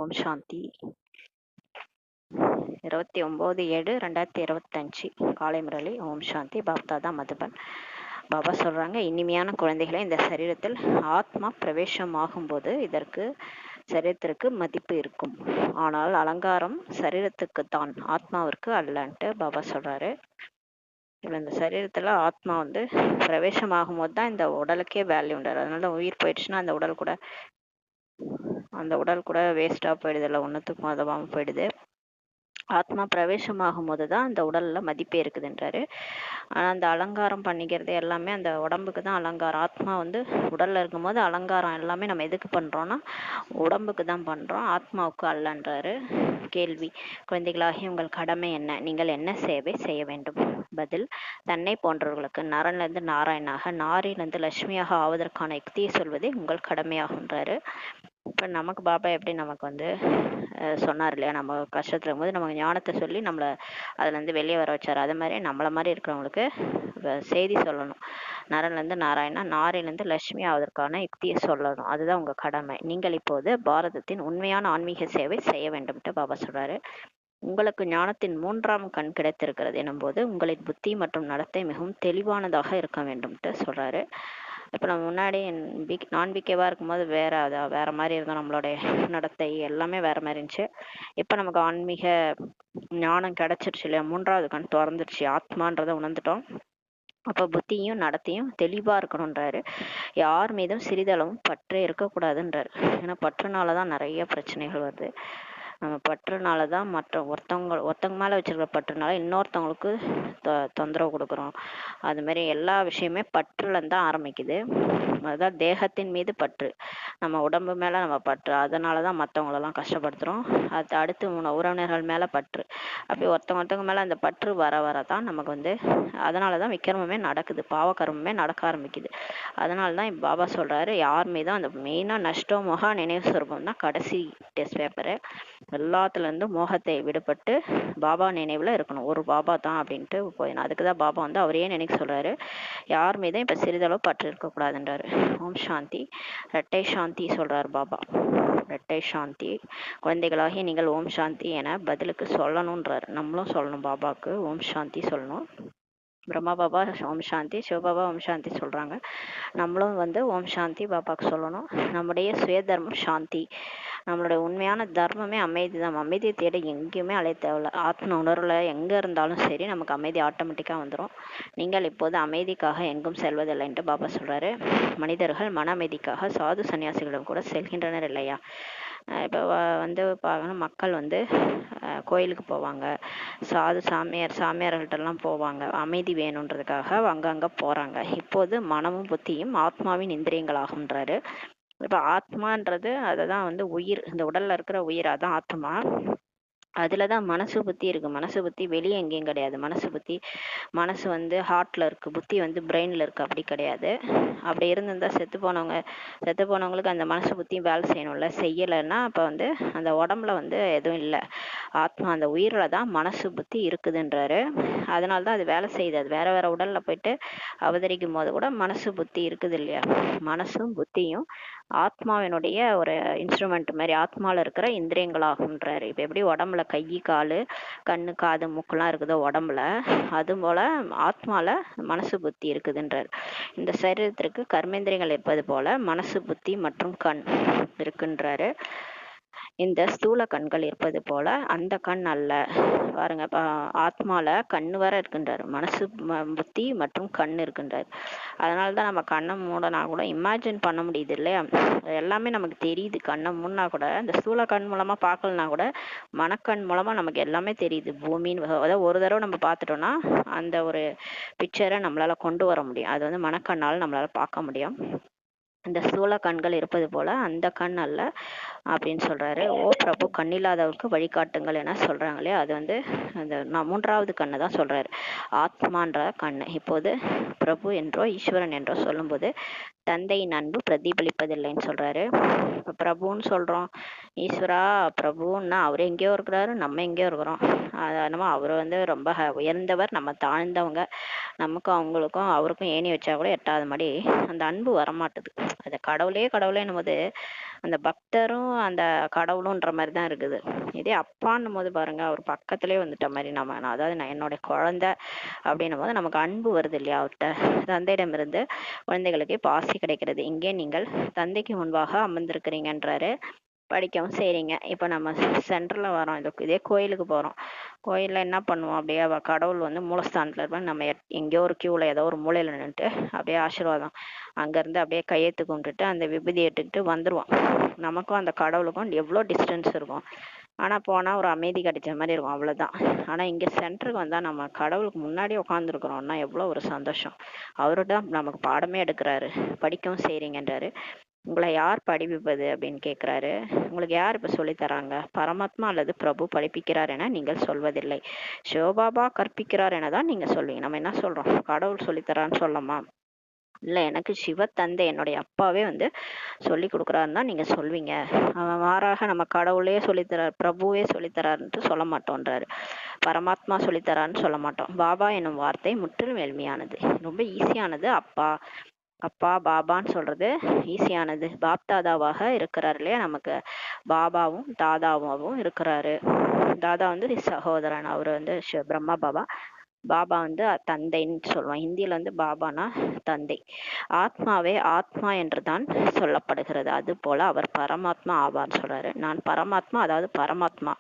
ஓம் சாந்தி. 29/7/2025 காலை முரளி. ஓம் சாந்தி. பாப்தாதா மதுபன். பாபா சொல்றாங்க, இனிமையான குழந்தைகளை, இந்த சரீரத்தில் ஆத்மா பிரவேசமாகும் போது இதற்கு சரீரத்திற்கு மதிப்பு இருக்கும். ஆனால் அலங்காரம் சரீரத்துக்கு தான், ஆத்மாவிற்கு அல்லன்ட்டு பாபா சொல்றாரு. இந்த சரீரத்துல ஆத்மா பிரவேசமாகும் போது தான் இந்த உடலுக்கே வேல்யூ உண்டு. அதனால உயிர் போயிடுச்சுன்னா அந்த உடல் கூட வேஸ்டா போயிடுது, இல்லை ஒன்றுத்துக்கும் உதவாம போயிடுது. ஆத்மா பிரவேசமாகும் போது தான் அந்த உடல்ல மதிப்பே இருக்குதுன்றாரு. ஆனால் அந்த அலங்காரம் பண்ணிக்கிறது எல்லாமே அந்த உடம்புக்கு தான் அலங்காரம். ஆத்மா உடல்ல இருக்கும்போது அலங்காரம் எல்லாமே நம்ம எதுக்கு பண்றோம்னா உடம்புக்கு தான் பண்றோம், ஆத்மாவுக்கு அல்லன்றாரு. கேள்வி: குழந்தைகளாகி உங்கள் கடமை என்ன? நீங்கள் என்ன சேவை செய்ய வேண்டும்? பதில்: தன்னை போன்றவர்களுக்கு நரனிலிருந்து நாராயணாக, நாரிலிருந்து லட்சுமியாக ஆவதற்கான யுக்தியை சொல்வதே உங்கள் கடமையாகுன்றாரு. இப்போ நமக்கு பாபா எப்படி நமக்கு சொன்னார் இல்லையா, நம்ம கஷ்டத்துல இருக்கும்போது நமக்கு ஞானத்தை சொல்லி நம்மளை அதுலேருந்து வெளியே வர வச்சார். அது மாதிரி நம்மளை மாதிரி இருக்கிறவங்களுக்கு செய்தி சொல்லணும். நரன்லேருந்து நாராயணா, நாரிலிருந்து லட்சுமி ஆவதற்கான யுக்தியை சொல்லணும். அதுதான் உங்கள் கடமை. நீங்கள் இப்போது பாரதத்தின் உண்மையான ஆன்மீக சேவை செய்ய வேண்டும்ட்டு பாபா சொல்றாரு. உங்களுக்கு ஞானத்தின் 3ஆம் கண் கிடைத்திருக்கிறது எனும்போது உங்களின் புத்தி மற்றும் நடத்தை மிகவும் தெளிவானதாக இருக்க வேண்டும்ட்டு சொல்றாரு. இப்போ நம்ம முன்னாடி நான்பிக்கைவாக இருக்கும்போது வேற மாதிரி இருக்கும், நம்மளுடைய நடத்தை எல்லாமே வேற மாதிரி இருந்துச்சு. இப்போ நமக்கு ஆன்மீக ஞானம் கிடைச்சிருச்சு இல்லையா, 3ஆவது கண் திறந்துருச்சு, ஆத்மான்றதை உணர்ந்துட்டோம். அப்போ புத்தியும் நடத்தையும் தெளிவாக இருக்கணுன்றாரு. யார் மீதும் சிறிதளவும் பற்றே இருக்கக்கூடாதுன்றாரு. ஏன்னா பற்றுனாலதான் நிறைய பிரச்சனைகள் வருது. நம்ம பற்றுனால தான் ஒருத்தவங்க மேலே வச்சிருக்கிற பற்றுனால இன்னொருத்தவங்களுக்கு தொந்தரவு கொடுக்குறோம். அது மாதிரி எல்லா விஷயமே பற்றுலன்னு தான் ஆரம்பிக்குது. அதுதான் தேகத்தின் மீது பற்று, நம்ம உடம்பு மேலே நம்ம பற்று, அதனால தான் மற்றவங்களெல்லாம் கஷ்டப்படுத்துகிறோம். அது அடுத்து உறவினர்கள் மேலே பற்று. அப்படி ஒருத்தவங்க மேலே அந்த பற்று வர தான் நமக்கு அதனால தான் விக்கிரமமே நடக்குது, பாவகர்மமே நடக்க ஆரம்பிக்குது. அதனால தான் பாபா சொல்கிறாரு, யார் மீதும் அந்த மெயினாக நஷ்டோ மோகா நினைவு சுரூபம் தான் கடைசி டெஸ்ட் பேப்பரு. எல்லாத்துலேருந்து மோகத்தை விடுபட்டு பாபா நினைவில் இருக்கணும். ஒரு பாபா தான் அப்படின்ட்டு போயிடணும். அதுக்கு தான் பாபா அவரையே நினைக்க சொல்கிறாரு. யார் மீதும் இப்போ சிறிதளவு பற்று இருக்கக்கூடாதுன்றாரு. ஓம் சாந்தி. இரட்டை சாந்தி சொல்கிறார் பாபா. இரட்டை சாந்தி. குழந்தைகளாகி நீங்கள் ஓம் சாந்தி என பதிலுக்கு சொல்லணுன்றாரு. நம்மளும் சொல்லணும், பாபாவுக்கு ஓம் சாந்தி சொல்லணும். பிரம்மா பாபா ஓம் சாந்தி, சிவபாபா ஓம் சாந்தி சொல்கிறாங்க. நம்மளும் ஓம் சாந்தி பாபாவுக்கு சொல்லணும். நம்முடைய சுய தர்மம் சாந்தி. நம்மளுடைய உண்மையான தர்மமே அமைதி தான். அமைதியை தேட எங்கேயுமே அலைய தேவையில்ல. ஆத்ம உணர்வில் எங்கே இருந்தாலும் சரி நமக்கு அமைதி ஆட்டோமேட்டிக்காக வந்துடும். நீங்கள் இப்போது அமைதிக்காக எங்கும் செல்வதில்லைன்ட்டு பாபா சொல்கிறாரு. மனிதர்கள் மன அமைதிக்காக சாது சன்னியாசிகளிடம் கூட செல்கின்றனர் இல்லையா? இப்போ பார்க்கணும், மக்கள் கோயிலுக்கு போவாங்க, சாமியார்கள்ட்டெல்லாம் போவாங்க, அமைதி வேணுன்றதுக்காக அங்கங்கே போகிறாங்க. இப்போது மனமும் புத்தியும் ஆத்மாவின் இந்திரியங்களாகுன்றாரு. இப்போ ஆத்மான்றது அதுதான் உயிர், இந்த உடல்ல இருக்கிற உயிர், அதான் ஆத்மா. அதில் தான் மனசு புத்தி இருக்கு. மனசு புத்தி வெளியே எங்கேயும் கிடையாது. மனசு ஹார்ட்ல இருக்கு, புத்தி பிரெயின்ல இருக்கு. அப்படி கிடையாது. அப்படி இருந்திருந்தா செத்து போனவங்களுக்கு அந்த மனசு புத்தியும் வேலை செய்யணும்ல, செய்யலைன்னா அப்போ அந்த உடம்புல எதுவும் இல்லை. ஆத்மா அந்த உயிரில் தான் மனசு புத்தி இருக்குதுன்றாரு. அதனால தான் அது வேலை செய்யுது. அது வேற வேற உடல்ல போயிட்டு அவதரிக்கும் போது கூட மனசு புத்தி இருக்குது இல்லையா? மனசும் புத்தியும் ஆத்மாவினுடைய ஒரு இன்ஸ்ட்ருமெண்ட் மாதிரி, ஆத்மாவில் இருக்கிற இந்திரியங்களாகுன்றாரு. இப்போ எப்படி உடம்புல கை, கால், கண்ணு, காது, மூக்கெல்லாம் இருக்குதோ உடம்புல, அது போல ஆத்மால மனசு புத்தி இருக்குதுன்றார். இந்த சரீரத்திற்கு கர்மேந்திரியங்கள் இருப்பது போல மனசு புத்தி மற்றும் கண் இருக்குன்றாரு. இந்த ஸ்தூல கண்கள் இருப்பது போல அந்த கண் அல்ல. பாருங்க, ஆத்மால கண்ணு வர இருக்கின்றார், மனசு புத்தி மற்றும் கண் இருக்கின்றார். அதனால தான் நம்ம கண்ணை மூடனா கூட இமேஜின் பண்ண முடியுது இல்லையா? எல்லாமே நமக்கு தெரியுது. கண்ணை மூடனா கூட, இந்த ஸ்தூல கண் மூலமா பார்க்கலனா கூட மனக்கண் மூலமா நமக்கு எல்லாமே தெரியுது. பூமின்னு அதாவது ஒரு தடவை நம்ம பார்த்துட்டோம்னா அந்த ஒரு பிக்சரை நம்மளால கொண்டு வர முடியும். அது மனக்கண்ணால் நம்மளால பார்க்க முடியும். இந்த ஸ்தூல கண்கள் இருப்பது போல அந்த கண் அல்ல அப்படின்னு சொல்றாரு. ஓ பிரபு, கண்ணில்லாதவருக்கு வழிகாட்டுங்கள் என சொல்றாங்க இல்லையா? அது அந்த 3ஆவது கண்ணை தான் சொல்றாரு, ஆத்மான்ற கண்ணு. இப்போது பிரபு என்றோ ஈஸ்வரன் என்றோ சொல்லும்போது தந்தையின் அன்பு பிரதிபலிப்பதில்லைன்னு சொல்றாரு. இப்போ பிரபுன்னு சொல்றோம், ஈஸ்வரா பிரபுன்னா அவர் எங்கேயோ இருக்கிறாரு, நம்ம எங்கேயோ இருக்கிறோம். நம்ம அவர் ரொம்ப உயர்ந்தவர், நம்ம தாழ்ந்தவங்க. நமக்கும் அவங்களுக்கும் அவருக்கும் ஏணி வச்சா கூட எட்டாவது மாடி. அந்த அன்பு வரமாட்டுது. அது கடவுளே கடவுளேன்னும் போது அந்த பக்தரும் அந்த கடவுளுன்ற மாதிரி தான் இருக்குது. இதே அப்பான்னும் போது பாருங்க, அவர் பக்கத்திலே வந்துட்ட மாதிரி அதாவது நான் என்னுடைய குழந்தை அப்படின்னும் போது நமக்கு அன்பு வருது இல்லையா அவர்கிட்ட. தந்தையிடமிருந்து குழந்தைகளுக்கு பாசி கிடைக்கிறது. இங்கே நீங்கள் தந்தைக்கு முன்பாக அமர்ந்திருக்கிறீங்கன்றாரு. படிக்கவும் செய்றீங்க. இப்போ நம்ம சென்டர்ல வரோம், இதே கோயிலுக்கு போறோம். கோயில்ல என்ன பண்ணுவோம், அப்படியே கடவுள் வந்து மூலஸ்தானத்துல இருப்பாங்க. நம்ம எங்கேயோ ஒரு கியூல ஏதோ ஒரு மூலையில நின்றுட்டு அப்படியே ஆசீர்வாதம் அங்கேருந்து அப்படியே கையெழுத்து கும்பிட்டுட்டு அந்த விபூதி எடுத்துக்கிட்டு வந்துடுவோம். நமக்கும் அந்த கடவுளுக்கும் எவ்வளோ டிஸ்டன்ஸ் இருக்கும். ஆனால் போனால் ஒரு அமைதி கிடைச்ச மாதிரி இருக்கும், அவ்வளோதான். ஆனால் இங்கே சென்டருக்கு வந்தால் நம்ம கடவுளுக்கு முன்னாடி உட்காந்துருக்குறோம்னா எவ்வளோ ஒரு சந்தோஷம். அவரு தான் நமக்கு பாடமே எடுக்கிறாரு. படிக்கவும் செய்கிறீங்கன்றாரு. உங்களை யார் படிப்பிப்பது அப்படின்னு கேட்குறாரு. உங்களுக்கு யார் இப்போ சொல்லித்தராங்க? பரமாத்மா அல்லது பிரபு படிப்பிக்கிறார் என நீங்கள் சொல்வதில்லை. சிவபாபா கற்பிக்கிறார் என தான் நீங்கள் சொல்வீங்க. நம்ம என்ன சொல்கிறோம்? கடவுள் சொல்லித்தரான்னு சொல்லமா? இல்லை, எனக்கு சிவ தந்தை என்னுடைய அப்பாவே வந்து சொல்லி கொடுக்குறாருன்னு தான் நீங்கள் சொல்வீங்க. அவன் மாறாக நம்ம கடவுளே சொல்லித்தரார், பிரபுவே சொல்லித்தராருன்ட்டு சொல்ல மாட்டோன்றாரு. பரமாத்மா சொல்லித்தரான்னு சொல்ல மாட்டோம். பாபா என்னும் வார்த்தை முற்றிலும் எளிமையானது, ரொம்ப ஈஸியானது. அப்பா அப்பா பாபான்னு சொல்றது ஈஸியானது. பாப் தாதாவாக இருக்கிறார் இல்லையா, நமக்கு பாபாவும் தாதாவாகவும் இருக்கிறாரு. தாதா வந்து சகோதரன், அவர் வந்து பிரம்மா பாபா. பாபா வந்து தந்தைன்னு சொல்லுவான். ஹிந்தியில வந்து பாபானா தந்தை. ஆத்மாவே ஆத்மா என்று தான் சொல்லப்படுகிறது. அது போல அவர் பரமாத்மா ஆவார்னு சொல்றாரு. நான் பரமாத்மா, அதாவது பரமாத்மா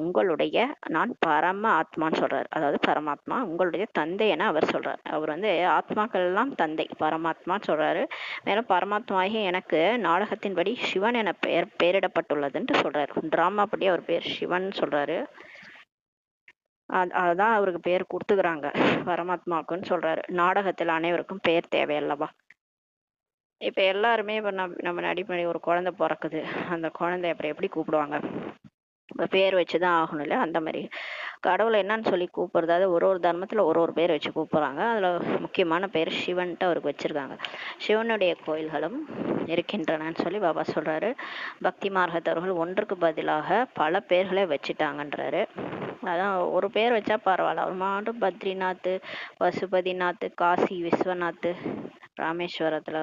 உங்களுடைய, நான் பரம ஆத்மான்னு சொல்றாரு. அதாவது பரமாத்மா உங்களுடைய தந்தை என அவர் சொல்றார். அவர் வந்து ஆத்மாக்கள் எல்லாம் தந்தை, பரமாத்மான்னு சொல்றாரு. மேலும் பரமாத்மாகிய எனக்கு நாடகத்தின்படி சிவன் என பெயரிடப்பட்டுள்ளதுன்னு சொல்றாரு. டிராமா படி அவர் பேர் சிவன் சொல்றாரு. அதான் அவருக்கு பேர் கொடுத்துக்கிறாங்க பரமாத்மாவுக்குன்னு சொல்றாரு. நாடகத்தில் அனைவருக்கும் பெயர் தேவையல்லவா? இப்ப எல்லாருமே இப்ப நம்ம அடிப்படை ஒரு குழந்தை பிறக்குது, அந்த குழந்தை அப்புறம் எப்படி கூப்பிடுவாங்க? பேர் வச்சுதான் ஆகணும் இல்லையா? அந்த மாதிரி கடவுளை என்னன்னு சொல்லி கூப்பிடுறது, அது ஒரு தர்மத்துல ஒரு பேர் வச்சு கூப்பிடுறாங்க. அதுல முக்கியமான பேர் சிவன்ட்டு அவருக்கு வச்சிருக்காங்க. சிவனுடைய கோயில்களும் இருக்கின்றனன்னு சொல்லி பாபா சொல்றாரு. பக்தி மார்க்கத்தவர்கள் ஒன்றுக்கு பதிலாக பல பேர்களை வச்சுட்டாங்கன்றாரு. அதான் ஒரு பேர் வச்சா பரவாயில்ல. அவர் மாட்டும் பத்ரிநாத், பசுபதிநாத், காசி விஸ்வநாத், ராமேஸ்வரத்துல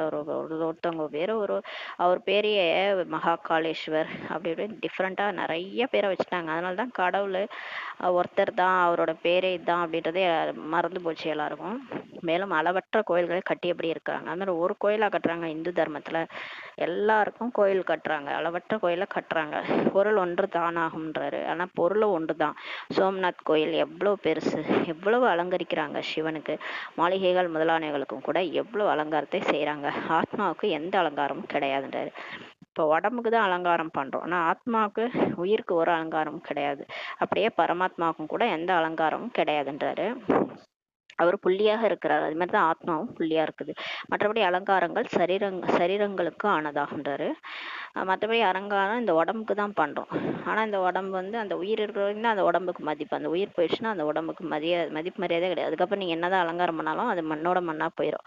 ஒருத்தவங்க பேர் அவர் பேரையே மகாகாளேஸ்வர் அப்படி இப்படி டிஃப்ரெண்டா நிறைய பேரை வச்சுட்டாங்க. அதனாலதான் கடவுள் ஒருத்தர் தான், அவரோட பேரே இதுதான் அப்படின்றதே மறந்து போச்சு எல்லாருக்கும். மேலும் அளவற்ற கோயில்களை கட்டியபடி இருக்காங்க. அந்த மாதிரி ஒரு கோயிலா கட்டுறாங்க இந்து தர்மத்துல, எல்லாருக்கும் கோயில் கட்டுறாங்க, அளவற்ற கோயில கட்டுறாங்க. பொருள் ஒன்று தானாகும்ன்றாரு. ஆனா பொருளும் ஒன்று தான். சோம்நாத் கோயில் எவ்வளவு பெருசு, எவ்வளவு அலங்கரிக்கிறாங்க சிவனுக்கு. மாளிகைகள் முதலானவைகளுக்கும் கூட எவ்வளவு அலங்காரத்தை செய்யறாங்க. ஆத்மாவுக்கு எந்த அலங்காரமும் கிடையாதுன்றாரு. இப்போ உடம்புக்கு தான் அலங்காரம் பண்றோம், ஆனா ஆத்மாவுக்கு, உயிருக்கு ஒரு அலங்காரமும் கிடையாது. அப்படியே பரமாத்மாவுக்கும் கூட எந்த அலங்காரமும் கிடையாதுன்றாரு. அவர் புள்ளியாக இருக்கிறார். அது மாதிரி தான் ஆத்மாவும் புள்ளியா இருக்குது. மற்றபடி அலங்காரங்கள் சரீரங்களுக்கு ஆனதாகின்றாரு. மற்றபடி அலங்காரம் இந்த உடம்புக்கு தான் பண்றோம். ஆனா இந்த உடம்பு வந்து அந்த உயிர் இருக்கிற வரைக்கும் தான் அந்த உடம்புக்கு மதிப்பு. அந்த உயிர் போயிடுச்சுன்னா அந்த உடம்புக்கு மதிப்பு மரியாதை கிடையாது. அதுக்கப்புறம் நீங்க என்னதான் அலங்காரம் பண்ணாலும் அது மண்ணோட மண்ணா போயிடும்.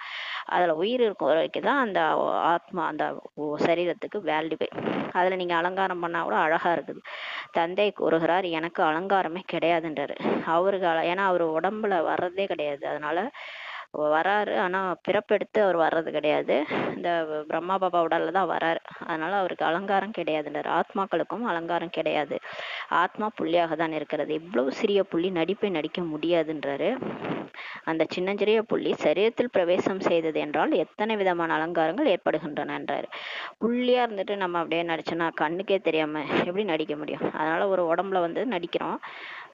அதுல உயிர் இருக்கும் வரைக்கும் தான் அந்த ஆத்மா, அந்த சரீரத்துக்கு வேல்யூவே. அதுல நீங்க அலங்காரம் பண்ணா கூட அழகா இருக்குது. தந்தை கூறுகிறார், எனக்கு அலங்காரமே கிடையாதுன்றாரு. அவருக்கு ஏன்னா அவர் உடம்புல வர்றதே கிடையாது. அதனால வராரு, ஆனா பிறப்பெடுத்து அவர் வர்றது கிடையாது. இந்த பிரம்மா பாபா உடல்ல தான் வராரு. அதனால அவருக்கு அலங்காரம் கிடையாதுன்றாரு. ஆத்மாக்களுக்கும் அலங்காரம் கிடையாது. ஆத்மா புள்ளியாக தான் இருக்கிறது. இவ்வளவு சிறிய புள்ளி நடிப்பை நடிக்க முடியாதுன்றாரு. அந்த சின்னஞ்சிறிய புள்ளி சரீரத்தில் பிரவேசம் செய்தது என்றால் எத்தனை விதமான அலங்காரங்கள் ஏற்படுகின்றன என்றாரு. புள்ளியா இருந்துட்டு நம்ம அப்படியே நடிச்சோன்னா கண்ணுக்கே தெரியாம எப்படி நடிக்க முடியும்? அதனால ஒரு உடம்புல வந்து நடிக்கிறோம்.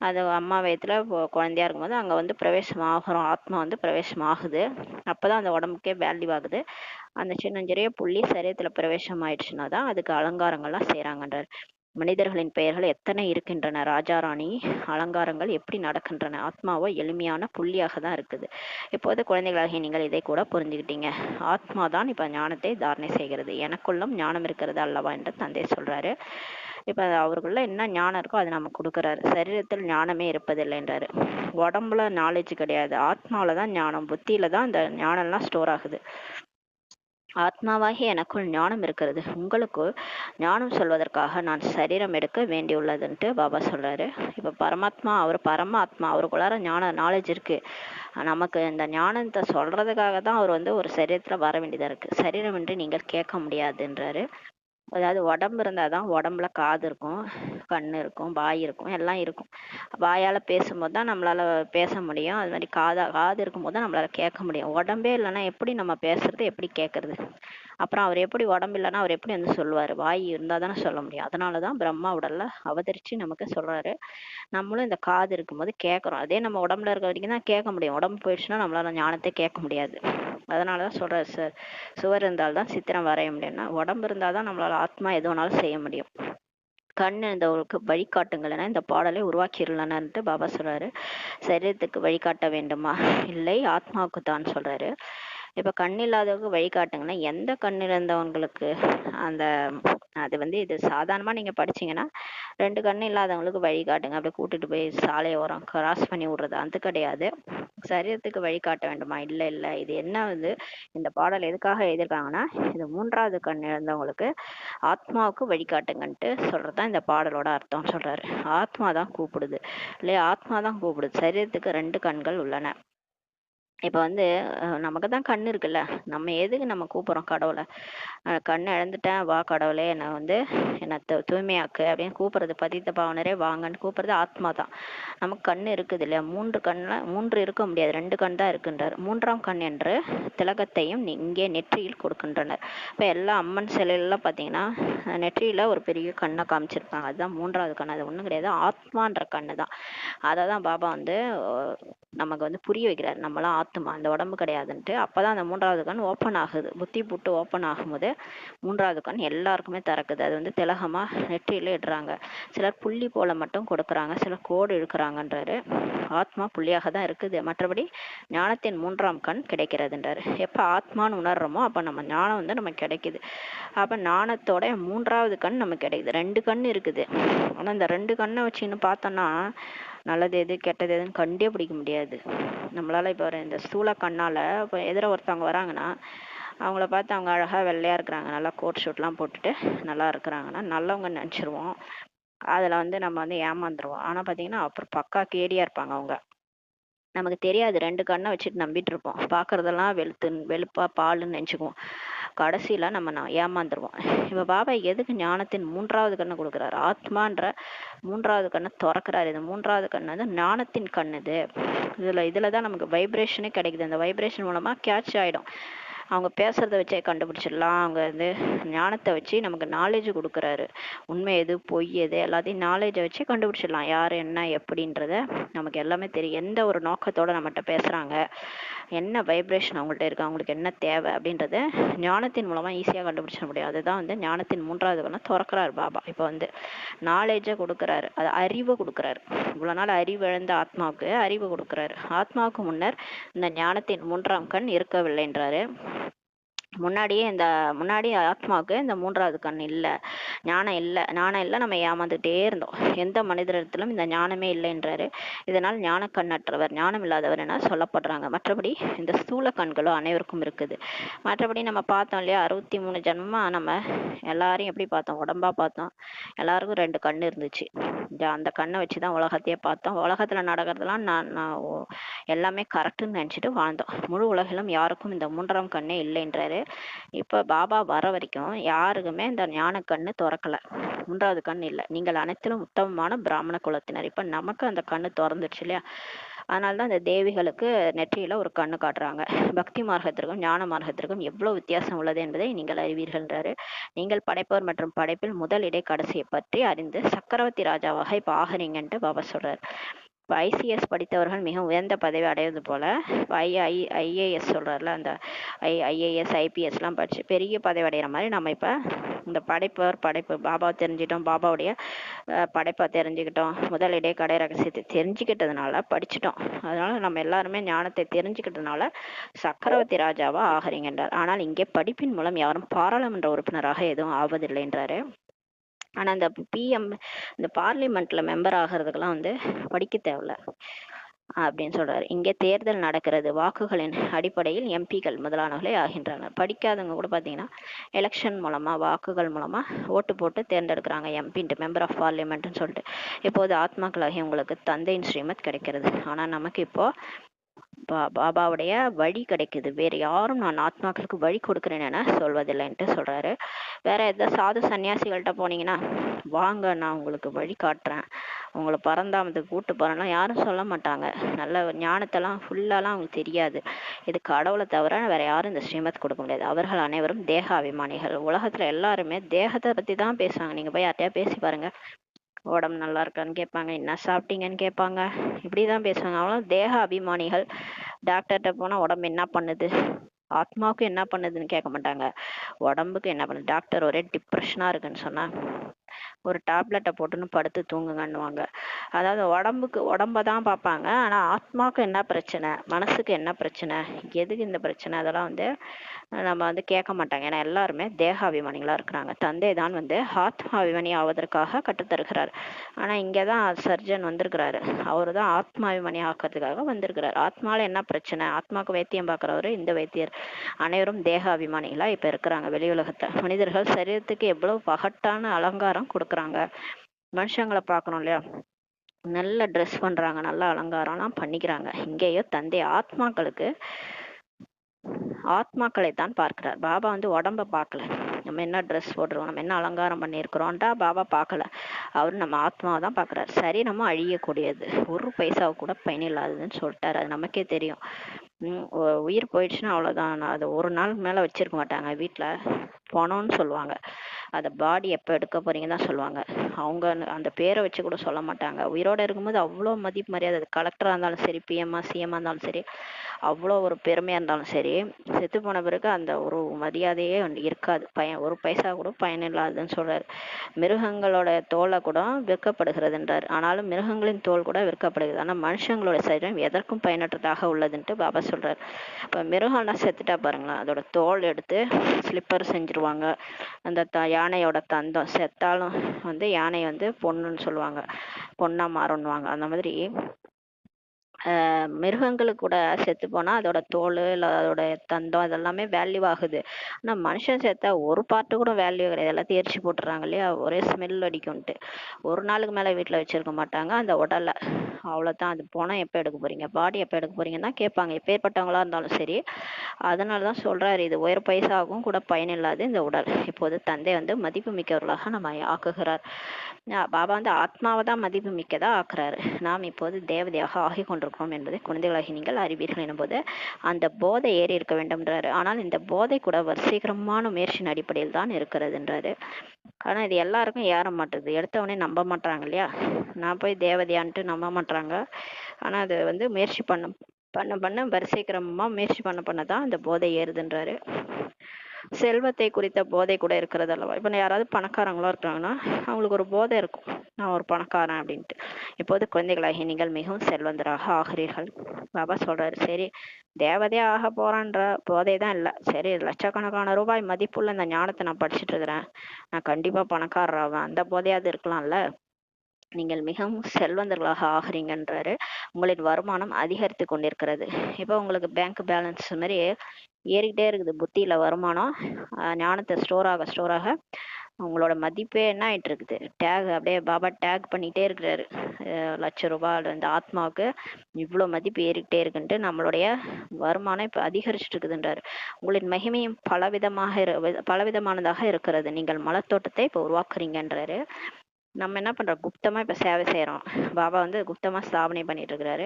அது அம்மா வயத்துல குழந்தையா இருக்கும்போது அங்க வந்து பிரவேசம் ஆகிறோம், ஆத்மா வந்து பிரவேசம் ஆகுது. அப்பதான் அந்த உடம்புக்கே வேல்யூ ஆகுது. அந்த சின்னஞ்சிறிய புள்ளி சரீரத்துல பிரவேசம் ஆயிடுச்சுன்னா தான் அதுக்கு அலங்காரங்கள்லாம் செய்யறாங்கன்றார். மனிதர்களின் பெயர்கள் எத்தனை இருக்கின்றன, ராஜா ராணி அலங்காரங்கள் எப்படி நடக்கின்றன? ஆத்மாவோ எளிமையான புள்ளியாக தான் இருக்குது. இப்போது குழந்தைகளாகிய நீங்கள் இதை கூட புரிஞ்சுக்கிட்டீங்க. ஆத்மா தான் இப்ப ஞானத்தை தாரணை செய்கிறது. எனக்குள்ளும் ஞானம் இருக்கிறது அல்லவா என்று தந்தை சொல்றாரு. இப்ப அவருக்குள்ள என்ன ஞானம் இருக்கோ அதை நம்ம கொடுக்குறாரு. சரீரத்தில் ஞானமே இருப்பதில்லைன்றாரு. உடம்புல நாலேஜ் கிடையாது, ஆத்மாவில தான் ஞானம், புத்தியில தான் அந்த ஞானம்லாம் ஸ்டோர் ஆகுது. ஆத்மாவாகிய எனக்குள் ஞானம் இருக்கிறது. உங்களுக்கு ஞானம் சொல்வதற்காக நான் சரீரம் எடுக்க வேண்டியுள்ளதுன்ட்டு பாபா சொல்றாரு. இப்ப பரமாத்மா, அவர் பரமாத்மா, அவருக்குள்ளார நாலேஜ் இருக்கு. நமக்கு இந்த ஞானத்தை சொல்றதுக்காக தான் அவர் வந்து ஒரு சரீரத்துல வர வேண்டியதா இருக்கு. சரீரம் என்று நீங்கள் கேட்க முடியாதுன்றாரு. அதாவது உடம்பு இருந்தால் தான் உடம்புல காது இருக்கும், கண் இருக்கும், வாய் இருக்கும், எல்லாம் இருக்கும். வாயால் பேசும்போது தான் நம்மளால் பேச முடியும். அது மாதிரி காது இருக்கும்போது தான் நம்மளால் கேட்க முடியும். உடம்பே இல்லைன்னா எப்படி நம்ம பேசுறது, எப்படி கேட்கறது? அப்புறம் அவர் எப்படி உடம்பு இல்லைன்னா அவர் எப்படி வந்து சொல்லுவார்? வாய் இருந்தால் தானே சொல்ல முடியும். அதனால தான் பிரம்மா உடல்ல அவதரித்து நமக்கு சொல்கிறாரு. நம்மளும் இந்த காது இருக்கும்போது கேட்குறோம். அதே நம்ம உடம்புல இருக்க வரைக்கும் தான் கேட்க முடியும். உடம்பு போயிடுச்சுன்னா நம்மளால ஞானத்தை கேட்க முடியாது. அதனால தான் சொல்கிறார் சார், சுவர் இருந்தால் தான் சித்திரம் வரைய முடியும்னா, உடம்பு இருந்தால் தான் நம்மளால ஆத்மா எது வேணாலும் செய்ய முடியும். கண் இருந்தவர்களுக்கு வழிகாட்டுங்களேன்னா இந்த பாடலை உருவாக்கிடலன்ட்டு பாபா சொல்றாரு. சரீரத்துக்கு வழிகாட்ட வேண்டுமா? இல்லை, ஆத்மாவுக்கு தான் சொல்றாரு. இப்ப கண் இல்லாதவங்க வழிகாட்டுங்கன்னா எந்த கண் இருந்தவங்களுக்கு அந்த அது வந்து இது சாதாரணமா நீங்க படிச்சீங்கன்னா 2 கண் இல்லாதவங்களுக்கு வழிகாட்டுங்க, அப்படி கூட்டிட்டு போய் சாலை ஓரம் கிராஸ் பண்ணி விடுறது அது கிடையாது. சரீரத்துக்கு வழிகாட்ட வேண்டுமா? இல்ல இல்ல, இது என்ன வந்து இந்த பாடல் எதுக்காக எழுதியிருக்காங்கன்னா, இது 3வது கண் இழந்தவங்களுக்கு ஆத்மாவுக்கு வழிகாட்டுங்கன்ட்டு சொல்றதுதான் இந்த பாடலோட அர்த்தம் சொல்றாரு. ஆத்மா தான் கூப்பிடுது இல்லையா? ஆத்மா தான் கூப்பிடுது. சரீரத்துக்கு 2 கண்கள் உள்ளன. இப்ப வந்து நமக்கு தான் கண் இருக்குல்ல, நம்ம எதுக்கு நம்ம கூப்பிடுறோம் கடவுளை? கண் இழந்துட்டேன், வா கடவுளே என்னை வந்து என்னை தூய்மையாக்கு அப்படின்னு கூப்பிடுறது, பதித்த பாவனரே வாங்கன்னு கூப்பிடுறது ஆத்மா தான். நமக்கு கண் இருக்குது இல்லையா? 3 இருக்க முடியாது, 2 கண் தான் இருக்குன்றார். 3ஆம் கண் என்று திலகத்தையும் இங்கே நெற்றியில் கொடுக்கின்றனர். இப்போ எல்லா அம்மன் சிலையிலாம் பார்த்தீங்கன்னா நெற்றியில ஒரு பெரிய கண்ணை காமிச்சிருப்பாங்க. அதுதான் 3வது கண். அது ஒன்றும் கிடையாது, ஆத்மான்ற கண்ணு தான். அதை தான் பாபா வந்து நமக்கு வந்து புரிய வைக்கிறார். நம்மளாம் ஆத்மா, அந்த உடம்பு கிடையாதுன்ட்டு. அப்பதான் அந்த 3வது கண் ஓப்பன் ஆகுது. புத்தி புட்டு ஓப்பன் ஆகும்போது 3வது கண் எல்லாருக்குமே திறக்குது. அது வந்து திலகமா நெற்றியில இடுறாங்க. சிலர் புள்ளி போல மட்டும் கொடுக்குறாங்க, சிலர் கோடு இழுக்கிறாங்கன்றாரு. ஆத்மா புள்ளியாக தான் இருக்குது, மற்றபடி ஞானத்தின் 3ஆம் கண் கிடைக்கிறதுன்றாரு. எப்ப ஆத்மான்னு உணர்றோமோ அப்ப நம்ம ஞானம் வந்து நமக்கு கிடைக்குது. அப்ப ஞானத்தோட 3வது கண் நமக்கு கிடைக்குது. 2 கண் இருக்குது. ஆனா இந்த 2 கண்ணை வச்சுன்னு பார்த்தோம்னா நல்லது எது கெட்டது எதுன்னு கண்டே பிடிக்க முடியாது. நம்மளால இப்போ இந்த ஸ்தூல கண்ணால இப்போ எதிர ஒருத்தவங்க வராங்கன்னா அவங்கள பார்த்து அவங்க அழகா வெள்ளையா இருக்கிறாங்க, நல்லா கோட் ஷூட்லாம் போட்டுட்டு நல்லா இருக்கிறாங்கன்னா நல்லவங்க நினச்சிருவோம். அதில் வந்து நம்ம வந்து ஏமாந்துருவோம். ஆனால் பார்த்தீங்கன்னா அப்புறம் பக்கா கேடியா இருப்பாங்க அவங்க. நமக்கு தெரியாது, 2 கண்ணை வச்சுட்டு நம்பிட்டு இருப்போம். பார்க்கறதெல்லாம் வெளுப்பா பாலுன்னு நினச்சிக்குவோம். கடைசியில் நம்ம ஏமாந்துருவோம். இப்போ பாபா எதுக்கு ஞானத்தின் 3வது கண்ணை கொடுக்குறாரு? ஆத்மான்ற 3வது கண்ணை திறக்கிறாரு. இந்த 3வது கண் வந்து ஞானத்தின் கண். இதில் தான் நமக்கு வைப்ரேஷனே கிடைக்குது. அந்த வைப்ரேஷன் மூலமாக கேட்ச் ஆகிடும். அவங்க பேசுறத வச்சே கண்டுபிடிச்சிடலாம். அவங்க வந்து ஞானத்தை வச்சு நமக்கு நாலேஜ் கொடுக்குறாரு. உண்மை எது பொய் எது எல்லாத்தையும் நாலேஜை வச்சு கண்டுபிடிச்சிடலாம். யார் என்ன எப்படின்றத நமக்கு எல்லாமே தெரியும். எந்த ஒரு நோக்கத்தோட நம்மகிட்ட பேசுறாங்க, என்ன வைப்ரேஷன் அவங்கள்ட்ட இருக்கு, அவங்களுக்கு என்ன தேவை அப்படின்றத ஞானத்தின் மூலமா ஈஸியாக கண்டுபிடிச்சிட முடியும். அதுதான் வந்து ஞானத்தின் 3வது கண்ணை திறக்கிறாரு பாபா. இப்போ வந்து நாலேஜை கொடுக்குறாரு, அது அறிவை கொடுக்குறாரு. இவ்வளவு நாள் அறிவு இழந்த ஆத்மாவுக்கு அறிவு கொடுக்குறாரு. ஆத்மாவுக்கு முன்னர் இந்த ஞானத்தின் 3ஆம் கண் இருக்கவில்லைன்றாரு. முன்னாடி ஆத்மாவுக்கு இந்த 3வது கண் இல்லை, ஞானம் இல்லை, நம்ம ஏமாந்துட்டே இருந்தோம். எந்த மனிதரிடத்திலும் இந்த ஞானமே இல்லைன்றாரு. இதனால் ஞான கண்ணற்றவர், ஞானம் இல்லாதவர் என சொல்லப்படுறாங்க. மற்றபடி இந்த ஸ்தூல கண்களோ அனைவருக்கும் இருக்குது. மற்றபடி நம்ம பார்த்தோம் இல்லையா, 63 ஜென்மமா நம்ம எல்லாரையும் எப்படி பார்த்தோம்? உடம்பா பார்த்தோம். எல்லாருக்கும் 2 கண் இருந்துச்சு. அந்த கண்ணை வச்சுதான் உலகத்தையே பார்த்தோம். உலகத்துல நடக்கிறதுலாம் எல்லாமே கரெக்டுன்னு நினைச்சிட்டு வாழ்ந்தோம். முழு உலகிலும் யாருக்கும் இந்த 3ஆம் கண்ணே இல்லைன்றாரு. இப்ப பாபா வர வரைக்கும் யாருக்குமே இந்த ஞான கண்ணு திறக்கல, 3வது கண் இல்லை. நீங்கள் அனைத்திலும் உத்தமமான பிராமண குலத்தினர். இப்ப நமக்கு அந்த கண்ணு திறந்துடுச்சு இல்லையா? அதனாலதான் இந்த தேவிகளுக்கு நெற்றியில ஒரு கண்ணு காட்டுறாங்க. பக்தி மார்க்கத்திற்கும் ஞான மார்க்கத்திற்கும் எவ்வளவு வித்தியாசம் உள்ளது என்பதை நீங்கள் அறிவீர்கள்ன்றாரு. நீங்கள் படைப்பவர் மற்றும் படைப்பில் முதல் இடை கடைசியை பற்றி அறிந்து சக்கரவர்த்தி ராஜாவாக இப்ப ஆகிறீங்கன்ட்டு பாபா சொல்றாரு. இப்போ ஐசிஎஸ் படித்தவர்கள் மிக உயர்ந்த பதவி அடைவது போல ஐஏஎஸ் சொல்றாருல, அந்த ஐஏஎஸ் ஐபிஎஸ்லாம் படிச்சு பெரிய பதவி அடைகிற மாதிரி நம்ம இப்போ இந்த படைப்பு பாபாவை தெரிஞ்சிட்டோம், பாபாவுடைய படைப்பை தெரிஞ்சுக்கிட்டோம், முதல் இடை கடை ரகசியத்தை தெரிஞ்சுக்கிட்டதுனால படிச்சுட்டோம். அதனால நம்ம எல்லாருமே ஞானத்தை தெரிஞ்சுக்கிட்டதுனால சக்கரவர்த்தி ராஜாவா ஆகிறீங்கன்றார். ஆனால் இங்கே படிப்பின் மூலம் யாரும் பாராளுமன்ற உறுப்பினராக எதுவும் ஆவதில்லைன்றாரு. ஆனா இந்த இந்த பார்லிமெண்ட்ல மெம்பர் ஆகிறதுக்கெல்லாம் வந்து படிக்க தேவையில்ல அப்படின்னு சொல்றாரு. இங்கே தேர்தல் நடக்கிறது, வாக்குகளின் அடிப்படையில் எம்பிக்கள் முதலானவர்களே ஆகின்றனர். படிக்காதவங்க கூட பாத்தீங்கன்னா எலெக்ஷன் மூலமா வாக்குகள் மூலமா ஓட்டு போட்டு தேர்ந்தெடுக்கிறாங்க எம்பின்ட்டு, மெம்பர் ஆஃப் பார்லிமெண்ட்னு சொல்லிட்டு. இப்போது ஆத்மாக்களாகி உங்களுக்கு தந்தையின் ஸ்ரீமத் கிடைக்கிறது. ஆனா நமக்கு இப்போ பாபாவுடைய வழி கிடைக்குது. வேறு யாரும் நான் ஆத்மாக்களுக்கு வழி கொடுக்குறேன் என சொல்வதில்லைன்ட்டு சொல்றாரு. வேற எந்த சாது சன்னியாசிகள்கிட்ட போனீங்கன்னா, வாங்க நான் உங்களுக்கு வழி காட்டுறேன், உங்களை பரந்தாமத்துக்கு கூட்டு போறேன்லாம் யாரும் சொல்ல மாட்டாங்க. நல்ல ஞானத்தெல்லாம் ஃபுல்லாலாம் அவங்களுக்கு தெரியாது. இது கடவுளை தவிர வேற யாரும் இந்த ஸ்ரீமத் கொடுக்க முடியாது. அவர்கள் அனைவரும் தேக அபிமானிகள். உலகத்துல எல்லாருமே தேகத்தை பத்தி தான் பேசுவாங்க. நீங்க போய் யார்ட்டையா பேசி பாருங்க, உடம்பு நல்லா இருக்கான்னு கேட்பாங்க, என்ன சாப்பிட்டீங்கன்னு கேட்பாங்க, இப்படிதான் பேசுவாங்க. அவங்களும் தேக அபிமானிகள். டாக்டர்கிட்ட போனா உடம்பு என்ன பண்ணுது, ஆத்மாவுக்கு என்ன பண்ணுதுன்னு கேட்க மாட்டாங்க, உடம்புக்கு என்ன பண்ணுது. டாக்டர் ஒரே டிப்ரெஷனா இருக்குன்னு சொன்னா ஒரு டேப்லெட்டை போட்டுன்னு படுத்து தூங்குங்கன்னுவாங்க. அதாவது உடம்புக்கு உடம்ப தான் பார்ப்பாங்க, ஆனா ஆத்மாவுக்கு என்ன பிரச்சனை, மனசுக்கு என்ன பிரச்சனை, எதுக்கு இந்த பிரச்சனை, அதெல்லாம் நம்ம கேட்க மாட்டாங்க. ஏன்னா எல்லாருமே தேகாபிமானிகளா இருக்கிறாங்க. தந்தை தான் ஆத்மாபிமானி ஆவதற்காக கற்றுத்தருகிறார். ஆனா இங்கதான் சர்ஜன் வந்திருக்கிறாரு, அவரு தான் ஆத்மாபிமானி ஆக்கிறதுக்காக வந்திருக்கிறார். ஆத்மால என்ன பிரச்சனை, ஆத்மாவுக்கு வைத்தியம் பார்க்கிறவரு இந்த வைத்தியர். அனைவரும் தேகாபிமானிகளா இப்ப இருக்கிறாங்க வெளி உலகத்தை. மனிதர்கள் சரீரத்துக்கு எவ்வளவு பகட்டான அலங்காரம் கொடுக்குறாங்க. மனுஷங்களை பார்க்கணும் இல்லையா, நல்ல ட்ரெஸ் பண்றாங்க, நல்ல அலங்காரம்லாம் பண்ணிக்கிறாங்க. இங்கேயோ தந்தை ஆத்மாக்களை தான் பார்க்கிறார். பாபா உடம்ப பார்க்கல, நம்ம என்ன ட்ரெஸ் போடுறோம், நம்ம என்ன அலங்காரம் பண்ணியிருக்கிறோம்டா பாபா பார்க்கல. அவர் நம்ம ஆத்மாவை தான் பார்க்குறாரு. சரீரமும் அழியக்கூடியது, ஒரு பைசாவை கூட பயனில்லாததுன்னு சொல்லிட்டாரு. அது நமக்கே தெரியும். உயிர் போயிடுச்சுன்னா அவ்வளோதான். அது ஒரு நாள் மேலே வச்சிருக்க மாட்டாங்க வீட்டில், பணம்னு சொல்லுவாங்க. அதை பாடி எப்போ எடுக்க போறீங்க தான் சொல்லுவாங்க. அவங்க அந்த பேரை வச்சு கூட சொல்ல மாட்டாங்க. உயிரோட இருக்கும்போது அவ்வளோ மதிப்பு மரியாதை. அது கலெக்டராக இருந்தாலும் சரி, பிஎம்ஆ சிஎம்மா இருந்தாலும் சரி, அவ்வளோ ஒரு பெருமையாக இருந்தாலும் சரி, செத்து போன பிறகு அந்த ஒரு மரியாதையே இருக்காது. ஒரு பைசா கூட பயனில்லாதுன்னு சொல்றாரு. மிருகங்களோட தோலை கூட விற்கப்படுகிறதுன்றார். ஆனாலும் மிருகங்களின் தோல் கூட விற்கப்படுகிறது. ஆனால் மனுஷங்களோட சரீரம் எதற்கும் பயனற்றதாக உள்ளதுன்ட்டு பாபா சொல்றாரு. இப்போ மிருகம்லாம் செத்துட்டா பாருங்களேன், அதோட தோல் எடுத்து ஸ்லிப்பர் செஞ்சிருவாங்க. அந்த யானையோட தந்தம் செத்தாலும் யானை பொண்ணுன்னு சொல்லுவாங்க, பொண்ணா மாறணுவாங்க. அந்த மாதிரி மிருகங்களுக்கு கூட செத்து போனா அதோட தோல் இல்லை அதோட தந்தம் அதெல்லாமே வேல்யூ ஆகுது. ஆனா மனுஷன் செத்தா ஒரு பார்ட்டு கூட வேல்யூ கிடையாது. எல்லாத்தையும் எரிச்சு போட்டுறாங்க இல்லையா, ஒரே ஸ்மெல் அடிக்கும்ட்டு. ஒரு நாளுக்கு மேல வீட்டுல வச்சிருக்க மாட்டாங்க அந்த உடலை. அவ்வளவுதான். அது போனா எப்ப எடுக்க போறீங்க, பாடி எப்ப எடுக்க போறீங்கன்னா கேட்பாங்க, எப்பேற்பட்டவங்களா இருந்தாலும் சரி. அதனாலதான் சொல்றாரு, இது உயர் பைசாவும் கூட பயனில்லாது இந்த உடல். இப்போது தந்தை மதிப்பு மிக்கவர்களாக நம்ம ஆக்குகிறார். பாபா ஆத்மாவை தான் மதிப்பு மிக்கதா ஆக்குறாரு. நாம் இப்போது தேவதையாக ஆகி கொண்டிருக்கிறோம் என்பதை குழந்தைகளாகி நீங்கள் அறிவீர்கள் எனும்போது அந்த போதை ஏறி இருக்க வேண்டும்ன்றாரு. ஆனால் இந்த போதை கூட வசீகரமான முயற்சியின் அடிப்படையில் தான் இருக்கிறதுன்றாரு. ஆனா இது எல்லாருக்கும் ஏற மாட்டுது. எடுத்தவொடனே நம்ப மாட்டாங்க இல்லையா, நான் போய் தேவதையான்ட்டு நம்ப மாட்டாங்க. ஆனா அது முயற்சி பண்ண பண்ண பண்ண வரிசைக்கிரமமா முயற்சி பண்ணதான் அந்த போதை ஏறுதுன்றாரு. செல்வத்தை குறித்த போதை கூட இருக்கிறது அல்லவா. இப்ப யாராவது பணக்காரங்களா இருக்காங்கன்னா அவங்களுக்கு ஒரு போதை இருக்கும், நான் ஒரு பணக்காரன் அப்படின்ட்டு. இப்போது குழந்தைகளாகி நீங்கள் மிகவும் செல்வந்தராக ஆகிறீர்கள். பாபா சொல்றாரு, சரி தேவதையா ஆக போறான்ற போதை தான் இல்லை, சரி லட்சக்கணக்கான ரூபாய் மதிப்புள்ள இந்த ஞானத்தை நான் படிச்சுட்டு இருக்கிறேன், நான் கண்டிப்பா பணக்காரர் ஆவேன், அந்த போதையாவது இருக்கலாம்ல. நீங்கள் மிகவும் செல்வந்தர்களாக ஆகிறீங்கன்றாரு. உங்களின் வருமானம் அதிகரித்து கொண்டிருக்கிறது. இப்போ உங்களுக்கு பேங்க் பேலன்ஸ் மாதிரி ஏறிக்கிட்டே இருக்குது. புத்தியில வருமானம் ஞானத்தை ஸ்டோராக உங்களோட மதிப்பே என்ன ஆயிட்டு இருக்குது, டேக் அப்படியே பாபா டேக் பண்ணிட்டே இருக்கிறாரு. ₹1,00,000 இந்த ஆத்மாவுக்கு இவ்வளவு மதிப்பு ஏறிக்கிட்டே இருக்குன்ட்டு நம்மளுடைய வருமானம் இப்ப அதிகரிச்சுட்டு இருக்குதுன்றாரு. உங்களின் மகிமையும் பலவிதமானதாக இருக்கிறது. நீங்கள் மலத்தோட்டத்தை இப்ப உருவாக்குறீங்கன்றாரு. நம்ம என்ன பண்றோம், குப்தமா இப்ப சேவை செய்யறோம். பாபா குப்தமா ஸ்தாபனை பண்ணிட்டு இருக்கிறாரு.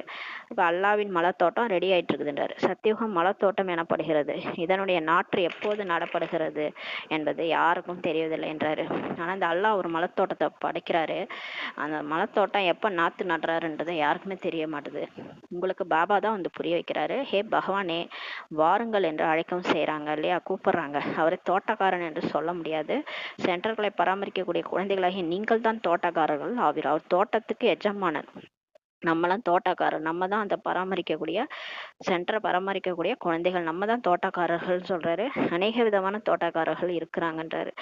இப்ப அல்லாவின் மலத்தோட்டம் ரெடி ஆயிட்டு இருக்குதுன்றாரு. சத்தியுகம் மலத்தோட்டம் எனப்படுகிறது. இதனுடைய நாற்று எப்போது நடப்படுகிறது என்பது யாருக்கும் தெரியவில்லை என்றாரு. ஆனா இந்த அல்லாஹ் ஒரு மலத்தோட்டத்தை படைக்கிறாரு. அந்த மலத்தோட்டம் எப்ப நாத்து நடுறாருன்றது யாருக்குமே தெரிய மாட்டுது. உங்களுக்கு பாபா தான் புரிய வைக்கிறாரு. ஹே பகவானே வாருங்கள் என்று அழைக்கவும் செய்யறாங்க இல்லையா, கூப்பிடுறாங்க. அவரை தோட்டக்காரன் என்று சொல்ல முடியாது. சென்டர்களை பராமரிக்கக்கூடிய குழந்தைகளாகி நீங்கள் தான் தோட்டக்காரர்கள் ஆவீர். அவர் தோட்டத்துக்கு எஜமானன், நம்மளாம் தோட்டக்காரர். நம்ம தான் அந்த சென்டரை பராமரிக்கக்கூடிய குழந்தைகள், நம்ம தான் தோட்டக்காரர்கள் சொல்றாரு. அநேக விதமான தோட்டக்காரர்கள் இருக்கிறாங்கன்றாரு.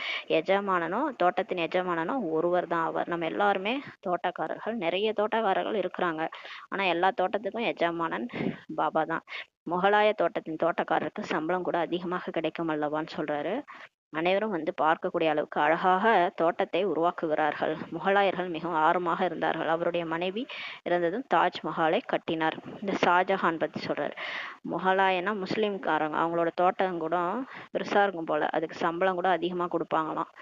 தோட்டத்தின் எஜமானனும் ஒருவர் தான் ஆவார். நம்ம எல்லாருமே தோட்டக்காரர்கள், நிறைய தோட்டக்காரர்கள் இருக்கிறாங்க. ஆனா எல்லா தோட்டத்துக்கும் எஜமானன் பாபா தான். முகலாய தோட்டத்தின் தோட்டக்காரருக்கு சம்பளம் கூட அதிகமாக கிடைக்கும் அல்லவான்னு சொல்றாரு. அனைவரும் வந்து பார்க்கக்கூடிய அளவுக்கு அழகாக தோட்டத்தை உருவாக்குகிறார்கள். முகலாயர்கள் மிகவும் ஆர்வமாக இருந்தார்கள். அவருடைய மனைவி இறந்ததும் தாஜ்மஹாலை கட்டினார். இந்த ஷாஜஹான் பத்தி சொல்றாரு. முகலாயனா முஸ்லீம்காரங்க, அவங்களோட தோட்டம் கூட பெருசா இருக்கும் போல, அதுக்கு சம்பளம் கூட அதிகமா கொடுப்பாங்களாம்.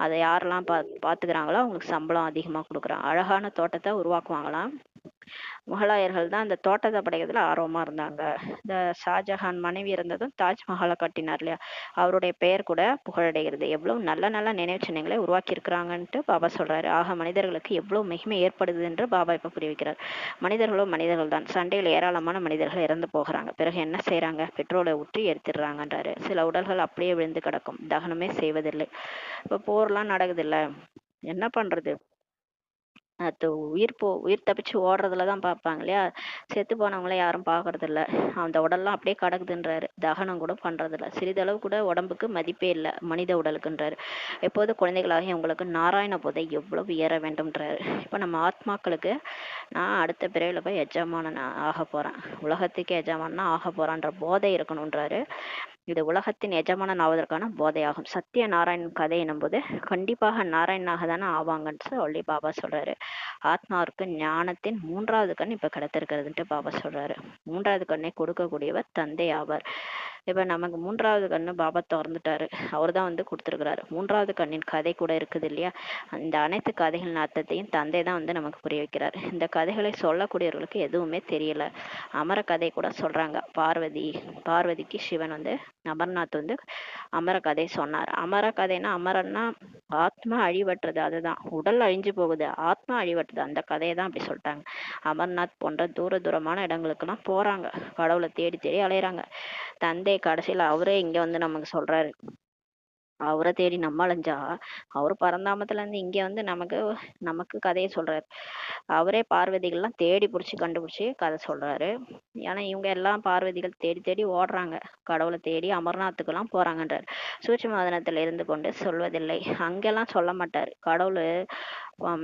அதை யாரெல்லாம் பாத்துக்கிறாங்களோ அவங்களுக்கு சம்பளம் அதிகமா கொடுக்குறாங்க. அழகான தோட்டத்தை உருவாக்குவாங்களாம். முகலாயர்கள் தான் அந்த தோட்டத்தை படைக்கிறதுல ஆர்வமா இருந்தாங்க. இந்த ஷாஜஹான் மனைவி இருந்ததும் தாஜ்மஹாலை கட்டினார் இல்லையா, அவருடைய பெயர் கூட புகழடைகிறது. எவ்வளவு நல்ல நல்ல நினைவு சின்னங்களை உருவாக்கி இருக்கிறாங்கன்ட்டு பாபா சொல்றாரு. ஆக மனிதர்களுக்கு எவ்வளவு மகிமை ஏற்படுது என்று பாபா இப்ப புரிவிக்கிறார். மனிதர்களும் மனிதர்கள் தான். சண்டையில் ஏராளமான மனிதர்கள் இறந்து போகிறாங்க. பிறகு என்ன செய்யறாங்க? பெட்ரோலை ஊற்றி எரித்திடுறாங்கன்றாரு. சில உடல்கள் அப்படியே விழுந்து கிடக்கும், தகனமே செய்வதில்லை. இப்ப போர்லாம் நடக்குது இல்ல, என்ன பண்றது? அது உயிர் தப்பிச்சு ஓடுறதுல தான் பார்ப்பாங்க இல்லையா. செத்து போனவங்கள யாரும் பார்க்கறது இல்ல. அந்த உடல்லாம் அப்படியே கிடக்குதுன்றாரு. தகனம் கூட பண்றது இல்ல. சிறிதளவு கூட உடம்புக்கு மதிப்பே இல்லை மனித உடலுக்குன்றாரு. எப்போது குழந்தைகளாகி உங்களுக்கு நாராயண போதை எவ்வளவு ஏற வேண்டும்ன்றாரு. இப்ப நம்ம ஆத்மாக்களுக்கு நான் அடுத்த பிறவில போய் எஜமானன் ஆக போறேன், உலகத்துக்கு எஜமானா ஆக போறான்ற போதை இருக்கணும்ன்றாரு. இது உலகத்தின் எஜமானன் ஆவதற்கான போதையாகும். சத்திய நாராயணன் கதை எனும்போது கண்டிப்பாக நாராயணனாக தானே ஆவாங்கன்னு சொல்லி பாபா சொல்றாரு. ஆத்மாவிற்கு ஞானத்தின் 3வது கண் இப்ப கிடைத்திருக்கிறதுன்ட்டு பாபா சொல்றாரு. 3வது கண்ணை கொடுக்கக்கூடியவர் தந்தை ஆவார். இப்ப நமக்கு 3வது கண்ணு பாபா திறந்துட்டாரு. அவர் தான் வந்து கொடுத்துருக்கிறாரு. 3வது கண்ணின் கதை கூட இருக்குது இல்லையா. இந்த அனைத்து கதைகளின் அர்த்தத்தையும் தந்தை தான் வந்து நமக்கு புரிய வைக்கிறார். இந்த கதைகளை சொல்லக்கூடியவர்களுக்கு எதுவுமே தெரியல. அமர கதை கூட சொல்றாங்க. பார்வதிக்கு சிவன் வந்து அமர்நாத் வந்து அமர கதை சொன்னார். அமர கதைனா, அமரன்னா ஆத்மா அழிவற்றது, அதுதான். உடல் அழிஞ்சு போகுது, ஆத்மா அழிவற்றது, அந்த கதையை தான் அப்படி சொல்லிட்டாங்க. அமர்நாத் போன்ற தூரமான இடங்களுக்கெல்லாம் போறாங்க, கடவுளை தேடி தேடி அலையறாங்க. தந்தை கடைசியில அவரே இங்க வந்து நமக்கு சொல்றாரு. அவரை தேடி நம்ம அலைஞ்சா அவரு பரந்தாமத்துல இருந்து இங்க வந்து நமக்கு நமக்கு கதையை சொல்றாரு. அவரே பார்வதிகள்லாம் தேடி பிடிச்சி கண்டுபிடிச்சி கதை சொல்றாரு. ஏன்னா இவங்க எல்லாம் பார்வதிகள் தேடி தேடி ஓடுறாங்க, கடவுளை தேடி அமர்நாத்துக்கெல்லாம் போறாங்கன்றாரு. சூட்சும வதனத்துல இருந்து கொண்டு சொல்வதில்லை. அங்கெல்லாம் சொல்ல மாட்டாரு கடவுள்.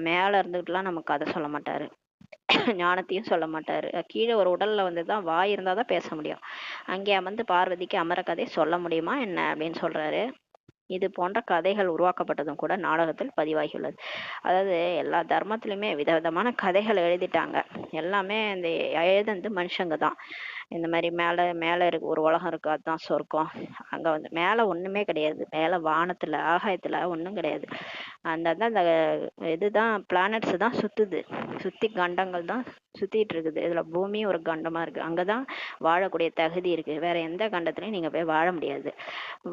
மேல இருந்துகிட்டுலாம் நமக்கு கதை சொல்ல மாட்டாரு, ஞானத்தையும் சொல்ல மாட்டாரு. கீழே ஒரு உடல்ல வந்துதான் வாய் இருந்தாதான் பேச முடியும். அங்கே வந்து பார்வதிக்கு அமர கதை சொல்ல முடியுமா என்ன அப்படின்னு சொல்றாரு. இது போன்ற கதைகள் உருவாக்கப்பட்டதும் கூட நாடகத்தில் பதிவாகியுள்ளது. அதாவது எல்லா தர்மத்திலுமே விதவிதமான கதைகள் எழுதிட்டாங்க. எல்லாமே இந்த எழுதுனது மனுஷங்க தான். இந்த மாதிரி மேல மேல இருக்கு ஒரு உலகம் இருக்கு, அதுதான் சொர்க்கம். அங்க வந்து மேல ஒண்ணுமே கிடையாது. மேல வானத்துல ஆகாயத்துல ஒண்ணும் கிடையாது. அந்த இதுதான் பிளானட்ஸ் தான் சுத்துது. சுத்தி கண்டங்கள் தான் சுத்திட்டு இருக்குது. இதுல பூமி ஒரு கண்டமா இருக்கு. அங்கதான் வாழக்கூடிய தகுதி இருக்கு. வேற எந்த கண்டத்திலயும் நீங்க போய் வாழ முடியாது.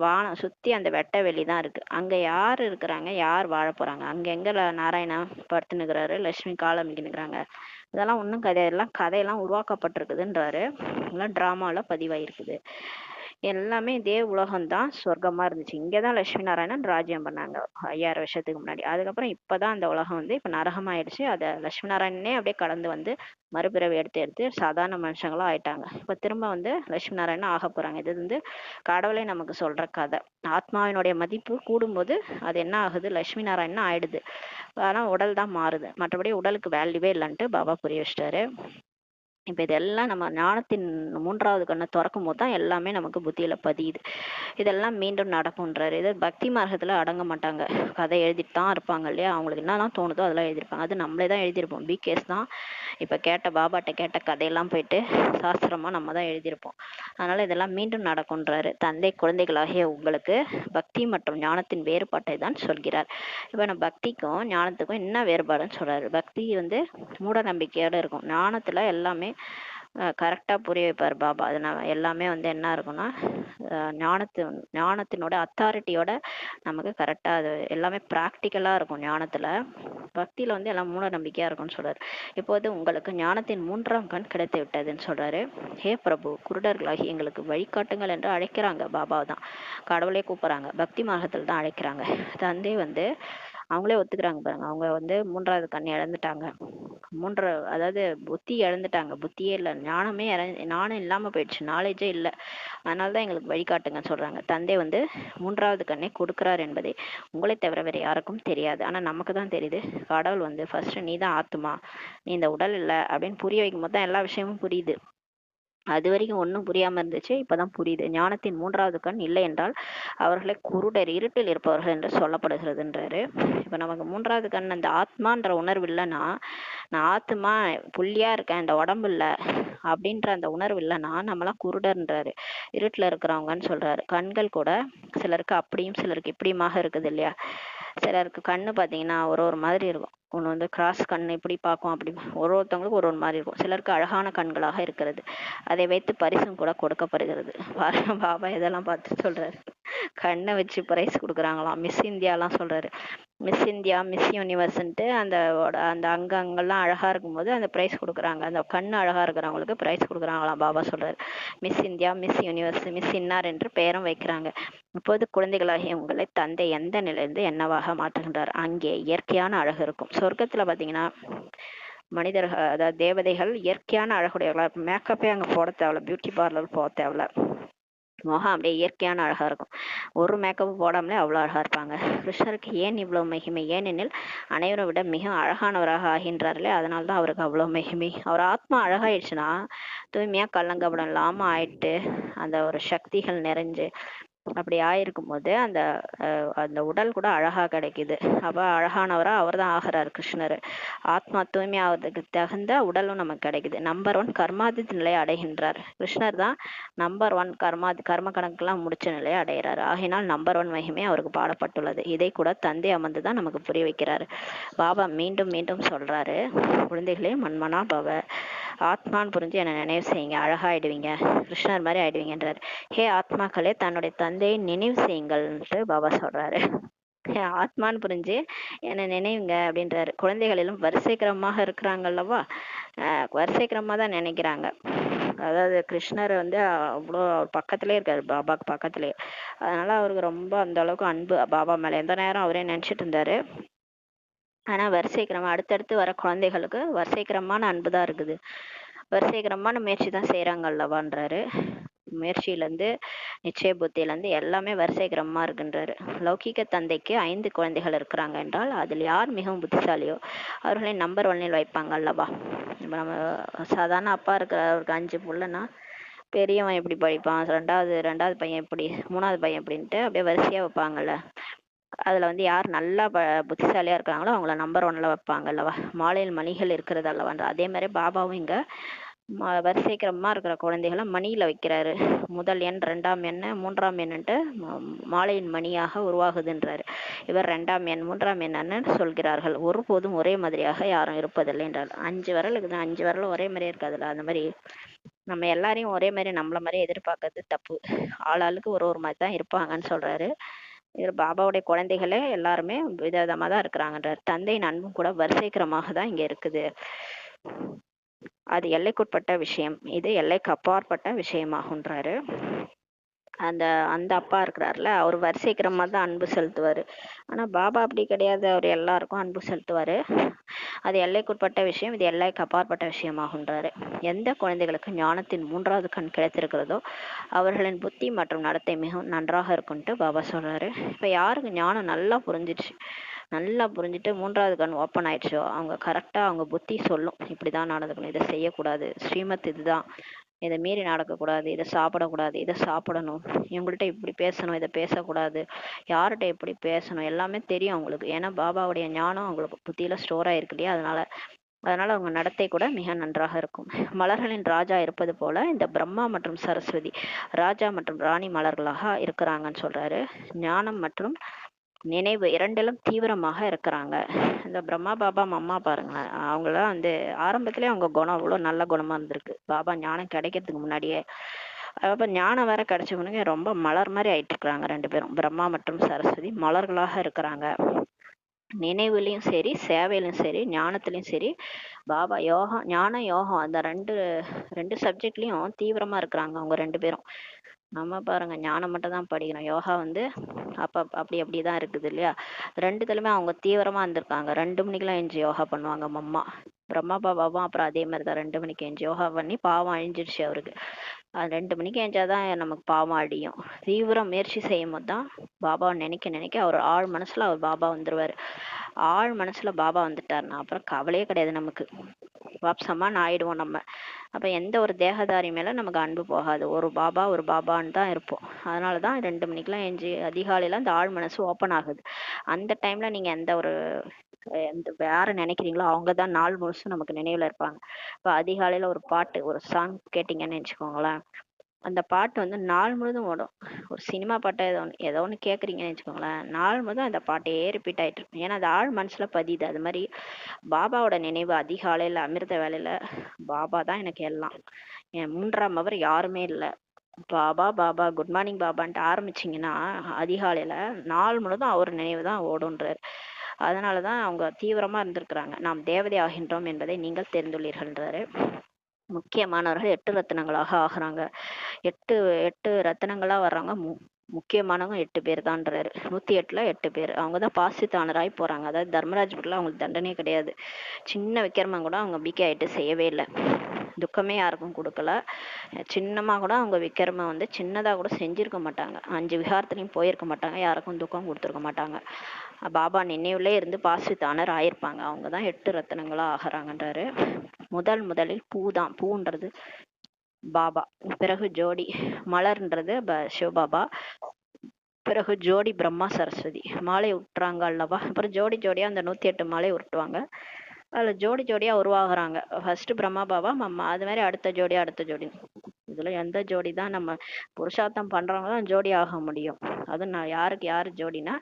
வானம் சுத்தி அந்த வெட்ட வெளி தான் இருக்கு. அங்க யார் இருக்கிறாங்க, யார் வாழ போறாங்க? அங்க எங்க நாராயணா படுத்துனுக்குறாரு, லட்சுமி காலமிக்கு நிக்கிறாங்க. இதெல்லாம் ஒன்றும் கதையெல்லாம் கதையெல்லாம் உருவாக்கப்பட்டிருக்குதுன்றாரு. எல்லாம் டிராமால பதிவாயிருக்குது. எல்லாமே இதே உலகம்தான் சொர்க்கமா இருந்துச்சு. இங்கதான் லட்சுமி நாராயணன் ராஜ்யம் பண்ணாங்க 5000 வருஷத்துக்கு முன்னாடி. அதுக்கப்புறம் இப்பதான் அந்த உலகம் வந்து இப்ப நரகமாயிடுச்சு. அதை லட்சுமி நாராயணனே அப்படியே கடந்து வந்து மறுபிறவி எடுத்து எடுத்து சாதாரண மனுஷங்களா ஆயிட்டாங்க. இப்ப திரும்ப வந்து லட்சுமி நாராயணன் ஆக போறாங்க. இது வந்து கடவுளே நமக்கு சொல்ற கதை. ஆத்மாவினுடைய மதிப்பு கூடும்போது அது என்ன ஆகுது, லட்சுமி நாராயணன் ஆயிடுது. ஆனா உடல் தான் மாறுது, மற்றபடி உடலுக்கு வேல்யூவே இல்லைன்ட்டு பாபா புரிய வச்சிட்டாரு. இப்ப இதெல்லாம் நம்ம ஞானத்தின் 3வது கண்ணை திறக்கும் போது தான் எல்லாமே நமக்கு புத்தியில பதியுது. இதெல்லாம் மீண்டும் நடக்கும்ன்றாரு. இது பக்தி மார்க்கத்துல அடங்க மாட்டாங்க, கதை எழுதிட்டு தான் இருப்பாங்க இல்லையா. அவங்களுக்கு என்னெல்லாம் தோணுதோ அதெல்லாம் எழுதியிருப்பாங்க. அது நம்மளே தான் எழுதியிருப்போம். பிகேஸ் தான் இப்ப கேட்ட பாபாட்ட கேட்ட கதையெல்லாம் போயிட்டு சாஸ்திரமா நம்ம தான் எழுதியிருப்போம். அதனால இதெல்லாம் மீண்டும் நடக்கும்ன்றாரு. தந்தை குழந்தைகளாகிய உங்களுக்கு பக்தி மற்றும் ஞானத்தின் வேறுபாட்டை தான் சொல்கிறார். இப்ப நம்ம பக்திக்கும் ஞானத்துக்கும் என்ன வேறுபாடுன்னு சொல்றாரு. பக்தி வந்து மூட நம்பிக்கையோட இருக்கும். ஞானத்துல எல்லாமே கரெக்டா புரிய வைப்பார் பாபா. அது நான் எல்லாமே வந்து என்ன இருக்கும்னா ஞானத்தினோட அத்தாரிட்டியோட நமக்கு கரெக்டா அது எல்லாமே ப்ராக்டிக்கலா இருக்கும். ஞானத்துல பக்தியில வந்து எல்லாம் மூட நம்பிக்கையா இருக்கும்னு சொல்றாரு. இப்போது உங்களுக்கு ஞானத்தின் 3ஆம் கண் கிடைத்து விட்டதுன்னு சொல்றாரு. ஹே பிரபு, குருடர்களாகி எங்களுக்கு வழிகாட்டுங்கள் என்று அழைக்கிறாங்க. பாபா தான் கடவுளே கூப்பிடுறாங்க, பக்தி மார்க்கத்தில் தான் அழைக்கிறாங்க. தந்தை வந்து அவங்களே ஒத்துக்கிறாங்க பாருங்க. அவங்க வந்து 3வது கண் இழந்துட்டாங்க. அதாவது புத்தி இழந்துட்டாங்க. புத்தியே இல்லை, ஞானம் இல்லாம போயிடுச்சு, நாலேஜே இல்லை. அதனாலதான் எங்களுக்கு வழிகாட்டுங்கன்னு சொல்றாங்க. தந்தை வந்து 3வது கண்ணை கொடுக்கிறார் என்பதை உங்களை தவிர வேற யாருக்கும் தெரியாது. ஆனா நமக்கு தான் தெரியுது. கடவுள் வந்து ஃபர்ஸ்ட் நீ தான் ஆத்துமா, நீ இந்த உடல் இல்லை அப்படின்னு புரிய வைக்கும் போது தான் எல்லா விஷயமும் புரியுது. அது வரைக்கும் ஒன்றும் புரியாம இருந்துச்சு, இப்பதான் புரியுது. ஞானத்தின் மூன்றாவது கண் இல்லை என்றால் அவர்களை குருடர், இருட்டில் இருப்பவர்கள் என்று சொல்லப்படுகிறதுன்றாரு. இப்ப நமக்கு மூன்றாவது கண் அந்த ஆத்மான்ற உணர்வு இல்லைன்னா, நான் ஆத்மா புள்ளியா இருக்கேன், இந்த உடம்பு இல்ல அப்படின்ற அந்த உணர்வு இல்லைன்னா நம்மளாம் குருடர்ன்றாரு, இருட்டுல இருக்கிறவங்கன்னு சொல்றாரு. கண்கள் கூட சிலருக்கு அப்படியும் சிலருக்கு இப்படியுமாக இருக்குது இல்லையா? சிலருக்கு கண்ணு பாத்தீங்கன்னா ஒரு ஒரு மாதிரி இருக்கும். ஒன்று வந்து கிராஸ் கண் இப்படி பார்க்கும், அப்படி ஒருத்தவங்களுக்கு ஒரு ஒரு மாதிரி இருக்கும். சிலருக்கு அழகான கண்களாக இருக்கிறது, அதை வைத்து பரிசும் கூட கொடுக்கப்படுகிறது. பாபா இதெல்லாம் பார்த்து சொல்றாரு, கண்ணை வச்சு பிரைஸ் கொடுக்குறாங்களாம். மிஸ் இந்தியாலாம் சொல்றாரு, மிஸ் இந்தியா மிஸ் யூனிவர்ஸ்ன்ட்டு அந்த அந்த அங்கங்கள்லாம் அழகா இருக்கும்போது அந்த ப்ரைஸ் கொடுக்குறாங்க. அந்த கண்ணு அழகா இருக்கிறவங்களுக்கு ப்ரைஸ் கொடுக்குறாங்களாம். பாபா சொல்றாரு, miss India miss universe miss இன்னார் என்று பெயரும் வைக்கிறாங்க. இப்போது குழந்தைகளாகிய உங்களை தந்தை எந்த நிலையிலிருந்து என்னவாக மாற்றுகின்றார்? அங்கே இயற்கையான அழகு இருக்கும். சொர்க்கத்துல பாத்தீங்கன்னா மனிதர்கள், அதாவது தேவதைகள் இயற்கையான அழகுடையவர்களா, மேக்கப்பே அங்க போட தேவையில்ல, பியூட்டி பார்லர் போக தேவையில்ல, முகம் அப்படியே இயற்கையான அழகா இருக்கும். ஒரு மேக்கப் போடாமலே அவ்வளோ அழகா இருப்பாங்க. கிருஷ்ணருக்கு ஏன் இவ்வளவு மகிமை? ஏனெனில் அனைவரை விட மிக அழகானவராக ஆகின்றார்களே, அதனால தான் அவருக்கு அவ்வளோ மகிமை. அவர் ஆத்மா அழகாயிடுச்சுன்னா தூய்மையா கள்ளங்கபடம் இல்லாம ஆயிட்டு அந்த ஒரு சக்திகள் நிறைஞ்சு அப்படி ஆயிருக்கும் போது அந்த அந்த உடல் கூட அழகா கிடைக்குது. அப்ப அழகானவரா அவர் தான் ஆகிறார் கிருஷ்ணர். ஆத்மா தூய்மை ஆவதுக்கு தகுந்த உடலும் நமக்கு கிடைக்குது. நம்பர் 1 கர்மாதித் நிலையை அடைகின்றார். கிருஷ்ணர் தான் நம்பர் 1 கர்ம கணக்கெல்லாம் முடிச்ச நிலையை அடைகிறார். ஆகினால் நம்பர் 1 மகிமை அவருக்கு பாடப்பட்டுள்ளது. இதை கூட தந்தை அமர்ந்து தான் நமக்கு புரிய வைக்கிறாரு. பாபா மீண்டும் மீண்டும் சொல்றாரு, குழந்தைகளே மன்மனா பவ, ஆத்மான்னு புரிஞ்சு என்னை நினைவு செய்யுங்க, அழகாயிடுவீங்க, கிருஷ்ணர் மாதிரி ஆயிடுவீங்கன்றாரு. ஹே ஆத்மாக்களே தன்னுடைய தந்தையை நினைவு செய்யுங்கள்ன்ட்டு பாபா சொல்றாரு. ஆத்மான்னு புரிஞ்சு என்னை நினைவுங்க அப்படின்றாரு. குழந்தைகளிலும் வரிசை கிரமமாக இருக்கிறாங்க அல்லவா, வரிசை கிரமமா தான் நினைக்கிறாங்க. அதாவது கிருஷ்ணர் வந்து அவ்வளோ பக்கத்திலே இருக்காரு, பாபாக்கு பக்கத்திலே. அதனால அவருக்கு ரொம்ப அந்த அளவுக்கு அன்பு பாபா மேல. எந்த நேரம் அவரே நினைச்சிட்டு இருந்தாரு. ஆனா வரிசை கிரமம் அடுத்தடுத்து வர குழந்தைகளுக்கு வரிசை கிரமமான அன்பு தான் இருக்குது, வரிசை கிரமமான முயற்சி தான் செய்யறாங்க அல்லவான்றாரு. முயற்சியிலேருந்து நிச்சய புத்தியிலேருந்து எல்லாமே வரிசை கிரமமா இருக்குன்றாரு. லௌகிக தந்தைக்கு 5 குழந்தைகள் இருக்கிறாங்க என்றால் அதில் யார் மிகவும் புத்திசாலியோ அவர்களை நம்பர் 1 வைப்பாங்க அல்லவா. இப்போ நம்ம சாதாரண அப்பா இருக்கிற அவருக்கு 5 புள்ளனா பெரியவன் எப்படி படிப்பான், ரெண்டாவது பையன் எப்படி, மூணாவது பையன் எப்படின்ட்டு அப்படியே வரிசையா வைப்பாங்கல்ல. அதுல வந்து யார் நல்லா புத்திசாலியா இருக்காங்களோ அவங்கள நம்பர் 1 வைப்பாங்க அல்லவா. மாலையில் மணிகள் இருக்கிறது அல்லவான்ற அதே மாதிரி பாபாவும் இங்க வரிசை கிரமமா இருக்கிற குழந்தைகளை மணியில வைக்கிறாரு. முதல் எண், 2ஆம் எண், 3ஆம் எண்ணுன்ட்டு மாலையின் மணியாக உருவாகுதுன்றாரு. இவர் 2ஆம் எண் 3ஆம் எண்ணு சொல்கிறார்கள். ஒருபோதும் ஒரே மாதிரியாக யாரும் இருப்பதில்லை என்றார். 5 விரல் இருக்குது, 5 விரலும் ஒரே மாதிரியே இருக்காதுல்ல. அந்த மாதிரி நம்ம எல்லாரையும் ஒரே மாதிரி நம்மள மாதிரி எதிர்பார்க்கறது தப்பு. ஆளாளுக்கு ஒரு ஒரு மாதிரி தான் இருப்பாங்கன்னு சொல்றாரு. இவர் பாபாவுடைய குழந்தைகளே எல்லாருமே விதவிதமா தான் இருக்கிறாங்கன்றார். தந்தையின் அன்பும் கூட வரிசைக்கிரமாக தான் இங்க இருக்குது. அது எல்லைக்குட்பட்ட விஷயம், இது எல்லைக்கு அப்பாற்பட்ட விஷயமாகுன்றாரு. அந்த அந்த அப்பா இருக்கிறாருல, அவர் வரிசைக்கிரமா தான் அன்பு செலுத்துவாரு. ஆனா பாபா அப்படி கிடையாது, அவர் எல்லாருக்கும் அன்பு செலுத்துவாரு. அது எல்லைக்குட்பட்ட விஷயம், இது எல்லைக்கு அப்பாற்பட்ட விஷயமாகுன்றாரு. எந்த குழந்தைகளுக்கு ஞானத்தின் 3வது கண் கிடைத்திருக்கிறதோ அவர்களின் புத்தி மற்றும் நடத்தை மிகவும் நன்றாக இருக்குன்ட்டு பாபா சொல்றாரு. இப்ப யாருக்கு ஞானம் நல்லா புரிஞ்சிடுச்சு, நல்லா புரிஞ்சுட்டு 3வது கண் ஓப்பன் ஆயிடுச்சோ அவங்க கரெக்டா அவங்க புத்தி சொல்லும், இப்படிதான் நடந்துக்கணும், இதை செய்யக்கூடாது, ஸ்ரீமத் இதுதான், இதை மீறி நடக்கக்கூடாது, இதை சாப்பிடக்கூடாது, இதை சாப்பிடணும், இவங்கள்ட்ட இப்படி பேசணும், இதை பேசக்கூடாது, யார்கிட்ட எப்படி பேசணும், எல்லாமே தெரியும் அவங்களுக்கு. ஏன்னா பாபாவுடைய ஞானம் அவங்களுக்கு புத்தியில ஸ்டோர் ஆயிருக்கு இல்லையா. அதனால அவங்க நடத்தை கூட மிக நன்றாக இருக்கும். மலர்களின் ராஜா இருப்பது போல இந்த பிரம்மா மற்றும் சரஸ்வதி ராஜா மற்றும் ராணி மலர்களாக இருக்கிறாங்கன்னு சொல்றாரு. ஞானம் மற்றும் நினைவு இரண்டிலும் தீவிரமாக இருக்கிறாங்க. இந்த பிரம்மா பாபா அம்மா பாருங்களேன், அவங்களாம் வந்து ஆரம்பத்திலே அவங்க குணம் அவ்வளோ நல்ல குணமா இருந்திருக்கு. பாபா ஞானம் கிடைக்கிறதுக்கு முன்னாடியே. அப்ப ஞானம் வேற கிடைச்ச உடனே ரொம்ப மலர் மாதிரி ஆயிட்டு இருக்கிறாங்க 2 பேரும். பிரம்மா மற்றும் சரஸ்வதி மலர்களாக இருக்கிறாங்க. நினைவுலையும் சரி, சேவையிலும் சரி, ஞானத்திலையும் சரி. பாபா யோகம், ஞான யோகம் அந்த ரெண்டு சப்ஜெக்ட்லயும் தீவிரமா இருக்கிறாங்க அவங்க 2 பேரும். நம்ம பாருங்க ஞானம் மட்டும் தான் படிக்கணும், யோகா வந்து அப்படிதான் இருக்குது இல்லையா. 2துலயுமே அவங்க தீவிரமா இருந்திருக்காங்க. 2 மணிக்கெல்லாம் எஞ்சி யோகா பண்ணுவாங்க அம்மா. பிரம்மா பாபாவும் அப்புறம் அதே மாதிரி தான் 2 மணிக்கு எஞ்சி யோகா பண்ணி பாவம் அழிஞ்சிடுச்சு அவருக்கு. 2 மணிக்கு எஞ்சாதான் நமக்கு பாவம் அழியும். தீவிர முயற்சி செய்யும் போது தான் பாபாவை நினைக்க நினைக்க அவர் ஆழ் மனசுல அவர் பாபா வந்துருவாரு. ஆழ் மனசுல பாபா வந்துட்டாருன்னா அப்புறம் கவலையே கிடையாது நமக்கு. வாப்சமான்னு ஆயிடுவோம் நம்ம. அப்ப எந்த ஒரு தேகதாரி மேல நமக்கு அன்பு போகாது. ஒரு பாபான்னு தான் இருப்போம். அதனாலதான் 2 மணிக்கெல்லாம் எஞ்சி அதிகாலையில அந்த ஆழ் மனசு ஓப்பன் ஆகுது. அந்த டைம்ல நீங்க எந்த ஒரு எந்த யார நினைக்கிறீங்களோ அவங்கதான் நாள் முழுசும் நமக்கு நினைவுல இருப்பாங்க. இப்ப அதிகாலையில ஒரு பாட்டு, ஒரு சாங் கேட்டீங்கன்னு வச்சுக்கோங்களேன், அந்த பாட்டு வந்து நாள் முழுதும் ஓடும். ஒரு சினிமா பாட்டை ஏதோ ஒன்று கேட்குறீங்கன்னு வச்சுக்கோங்களேன், நாள் முழுதும் அந்த பாட்டே ரிப்பீட் ஆயிட்டு இருக்கும். ஏன்னா அது ஆழ் மனசுல பதியுது. அது மாதிரி பாபாவோட நினைவு அதிகாலையில அமிர்த வேலையில பாபா தான் எனக்கு எல்லாம், என் 3ஆம் அவர் யாருமே இல்லை, பாபா பாபா குட் மார்னிங் பாபான்ட்டு ஆரம்பிச்சிங்கன்னா அதிகாலையில நாள் முழுதும் அவர் நினைவு தான் ஓடுன்றார். அதனாலதான் அவங்க தீவிரமா இருந்திருக்கிறாங்க. நாம் தேவதை ஆகின்றோம் என்பதை நீங்கள் தெரிந்துள்ளீர்கள்ன்றாரு. முக்கியமானவர்கள் 8 ரத்தினங்களாக ஆகுறாங்க. 8 8 ரத்தினங்களா வர்றவங்க முக்கியமானவங்க 8 பேர் தான்றாரு. 108ல 8 பேர் அவங்க தான் பாசித்தானராய் போறாங்க. அதாவது தர்மராஜ்புரில் அவங்களுக்கு தண்டனையே கிடையாது. சின்ன விக்கிரமம் கூட அவங்க பிகே ஆயிட்டு செய்யவே இல்லை, துக்கமே யாருக்கும் கொடுக்கல. சின்னமா கூட அவங்க விக்கிரமம் வந்து சின்னதா கூட செஞ்சிருக்க மாட்டாங்க. 5 விஹாரத்துலையும் போயிருக்க மாட்டாங்க, யாருக்கும் துக்கம் கொடுத்துருக்க மாட்டாங்க. பாபா நினைவுலே இருந்து பாசித்தானர் ஆயிருப்பாங்க. அவங்க தான் 8 ரத்தினங்களா ஆகிறாங்கன்றாரு. முதலில் பூன்றது பாபா, பிறகு ஜோடி மலர்ன்றது சிவபாபா, பிறகு ஜோடி பிரம்மா சரஸ்வதி மாலை உட்டுறாங்க அல்லவா. அப்புறம் ஜோடியா அந்த 108 மாலை உருட்டுவாங்க. அதுல ஜோடியா உருவாகுறாங்க. ஃபர்ஸ்ட் பிரம்மா பாபா மம்மா, அது மாதிரி அடுத்த ஜோடி. இதுல எந்த ஜோடி தான் நம்ம புருஷார்த்தம் பண்றவங்க தான் ஜோடி ஆக முடியும். அதுவும் நான் யாரு ஜோடினா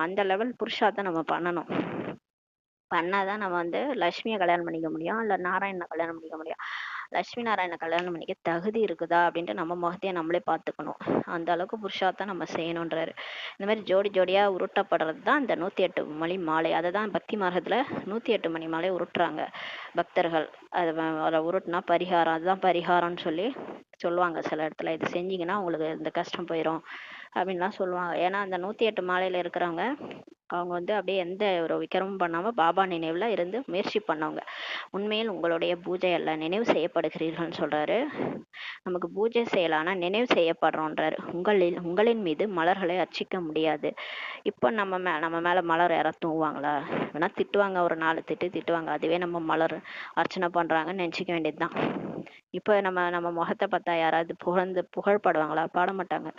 அந்த லெவல் புருஷார்த்தம் நம்ம பண்ணாதான் நம்ம வந்து லட்சுமியை கல்யாணம் பண்ணிக்க முடியும், இல்ல நாராயணனை கல்யாணம் பண்ணிக்க முடியும். லட்சுமி நாராயண கல்யாணம் பண்ணிக்க தகுதி இருக்குதா அப்படின்ட்டு நம்ம முகத்தையே நம்மளே பார்த்துக்கணும். அந்த அளவுக்கு புருஷார்த்தம் நம்ம செய்யணுன்றாரு. இந்த மாதிரி ஜோடியா உருட்டப்படுறது தான் இந்த 108 மணி மாலை. அதை தான் பக்தி மார்க்கத்துல 108 மணி மாலை உருட்டுறாங்க பக்தர்கள். அதை உருட்டுனா பரிகாரம், அதுதான் பரிகாரம்னு சொல்லுவாங்க சில இடத்துல. இது செஞ்சீங்கன்னா உங்களுக்கு இந்த கஷ்டம் போயிடும் அப்படின்லாம் சொல்லுவாங்க. ஏன்னா அந்த 108 மாலையில இருக்கிறவங்க அவங்க வந்து அப்படியே எந்த ஒரு விக்கிரமும் பண்ணாம பாபா நினைவுல இருந்து முயற்சி பண்ணவங்க. உண்மையில் உங்களுடைய பூஜை அல்ல, நினைவு செய்யப்படுகிறீர்கள்னு சொல்றாரு. நமக்கு பூஜை செய்யலாம்னா நினைவு செய்யப்படுறோன்றாரு. உங்களின் மீது மலர்களை அர்ச்சிக்க முடியாது. இப்போ நம்ம மேல மலர் யாராவது தூங்குவாங்களா? வேணா திட்டுவாங்க, ஒரு 4 திட்டுவாங்க, அதுவே நம்ம மலர் அர்ச்சனை பண்றாங்கன்னு நினைச்சிக்க வேண்டியதுதான். இப்போ நம்ம முகத்தை பார்த்தா யாராவது புகழ்படுவாங்களா? பாட மாட்டாங்க.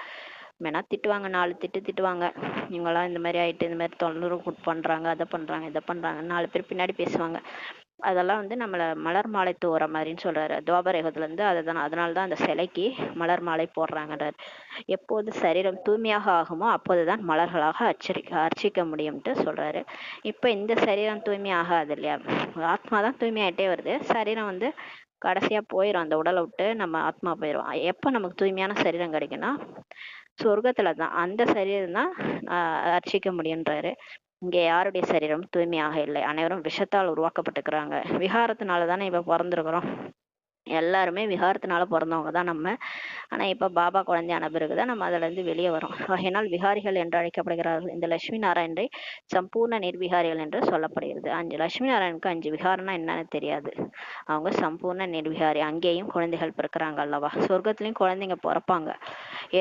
வேணா திட்டுவாங்க, 4 திட்டுவாங்க, இவங்கெல்லாம் இந்த மாதிரி ஆயிட்டு இந்த மாதிரி தொந்தரவு பண்றாங்க, அதை பண்றாங்க இதை பண்றாங்க, 4 பேர் பின்னாடி பேசுவாங்க. அதெல்லாம் வந்து நம்மள மலர் மாலை தூவுற மாதிரின்னு சொல்றாரு. துவாபர யுகத்துல இருந்து அதனாலதான் அந்த சிலைக்கு மலர் மாலை போடுறாங்கன்றாரு. எப்போது சரீரம் தூய்மையாக ஆகுமோ அப்போதுதான் மலர்களாக அர்ச்சிக்க முடியும்ட்டு சொல்றாரு. இப்ப இந்த சரீரம் தூய்மை ஆகாது இல்லையா, ஆத்மா தான் தூய்மையாயிட்டே வருது. சரீரம் வந்து கடைசியா போயிடும், அந்த உடலை விட்டு நம்ம ஆத்மா போயிடும். எப்ப நமக்கு தூய்மையான சரீரம் கிடைக்குன்னா சொர்க்கத்துலதான். அந்த சரீரம் தான் அர்ச்சிக்க முடியுன்றாரு. இங்க யாருடைய சரீரம் தூய்மையாக இல்லை, அனைவரும் விஷத்தால் உருவாக்கப்பட்டிருக்கிறாங்க. விகாரத்தினால தானே இப்ப பிறந்திருக்கிறோம், எல்லாருமே விகாரத்தினால பிறந்தவங்க தான் நம்ம. ஆனா இப்ப பாபா குழந்தையான பிறகுதான் நம்ம அதுல இருந்து வெளியே வரோம். ஆகையினால் விகாரிகள் என்று அழைக்கப்படுகிறார்கள். இந்த லட்சுமி நாராயணரை சம்பூர்ண நிர்விகாரிகள் என்று சொல்லப்படுகிறது. 5 லட்சுமி நாராயணுக்கு 5 விகாரம்னா என்னன்னு தெரியாது. அவங்க சம்பூர்ண நிர்விகாரி. அங்கேயும் குழந்தைகள் பிறக்கிறாங்க அல்லவா, சொர்க்கத்திலயும் குழந்தைங்க பிறப்பாங்க.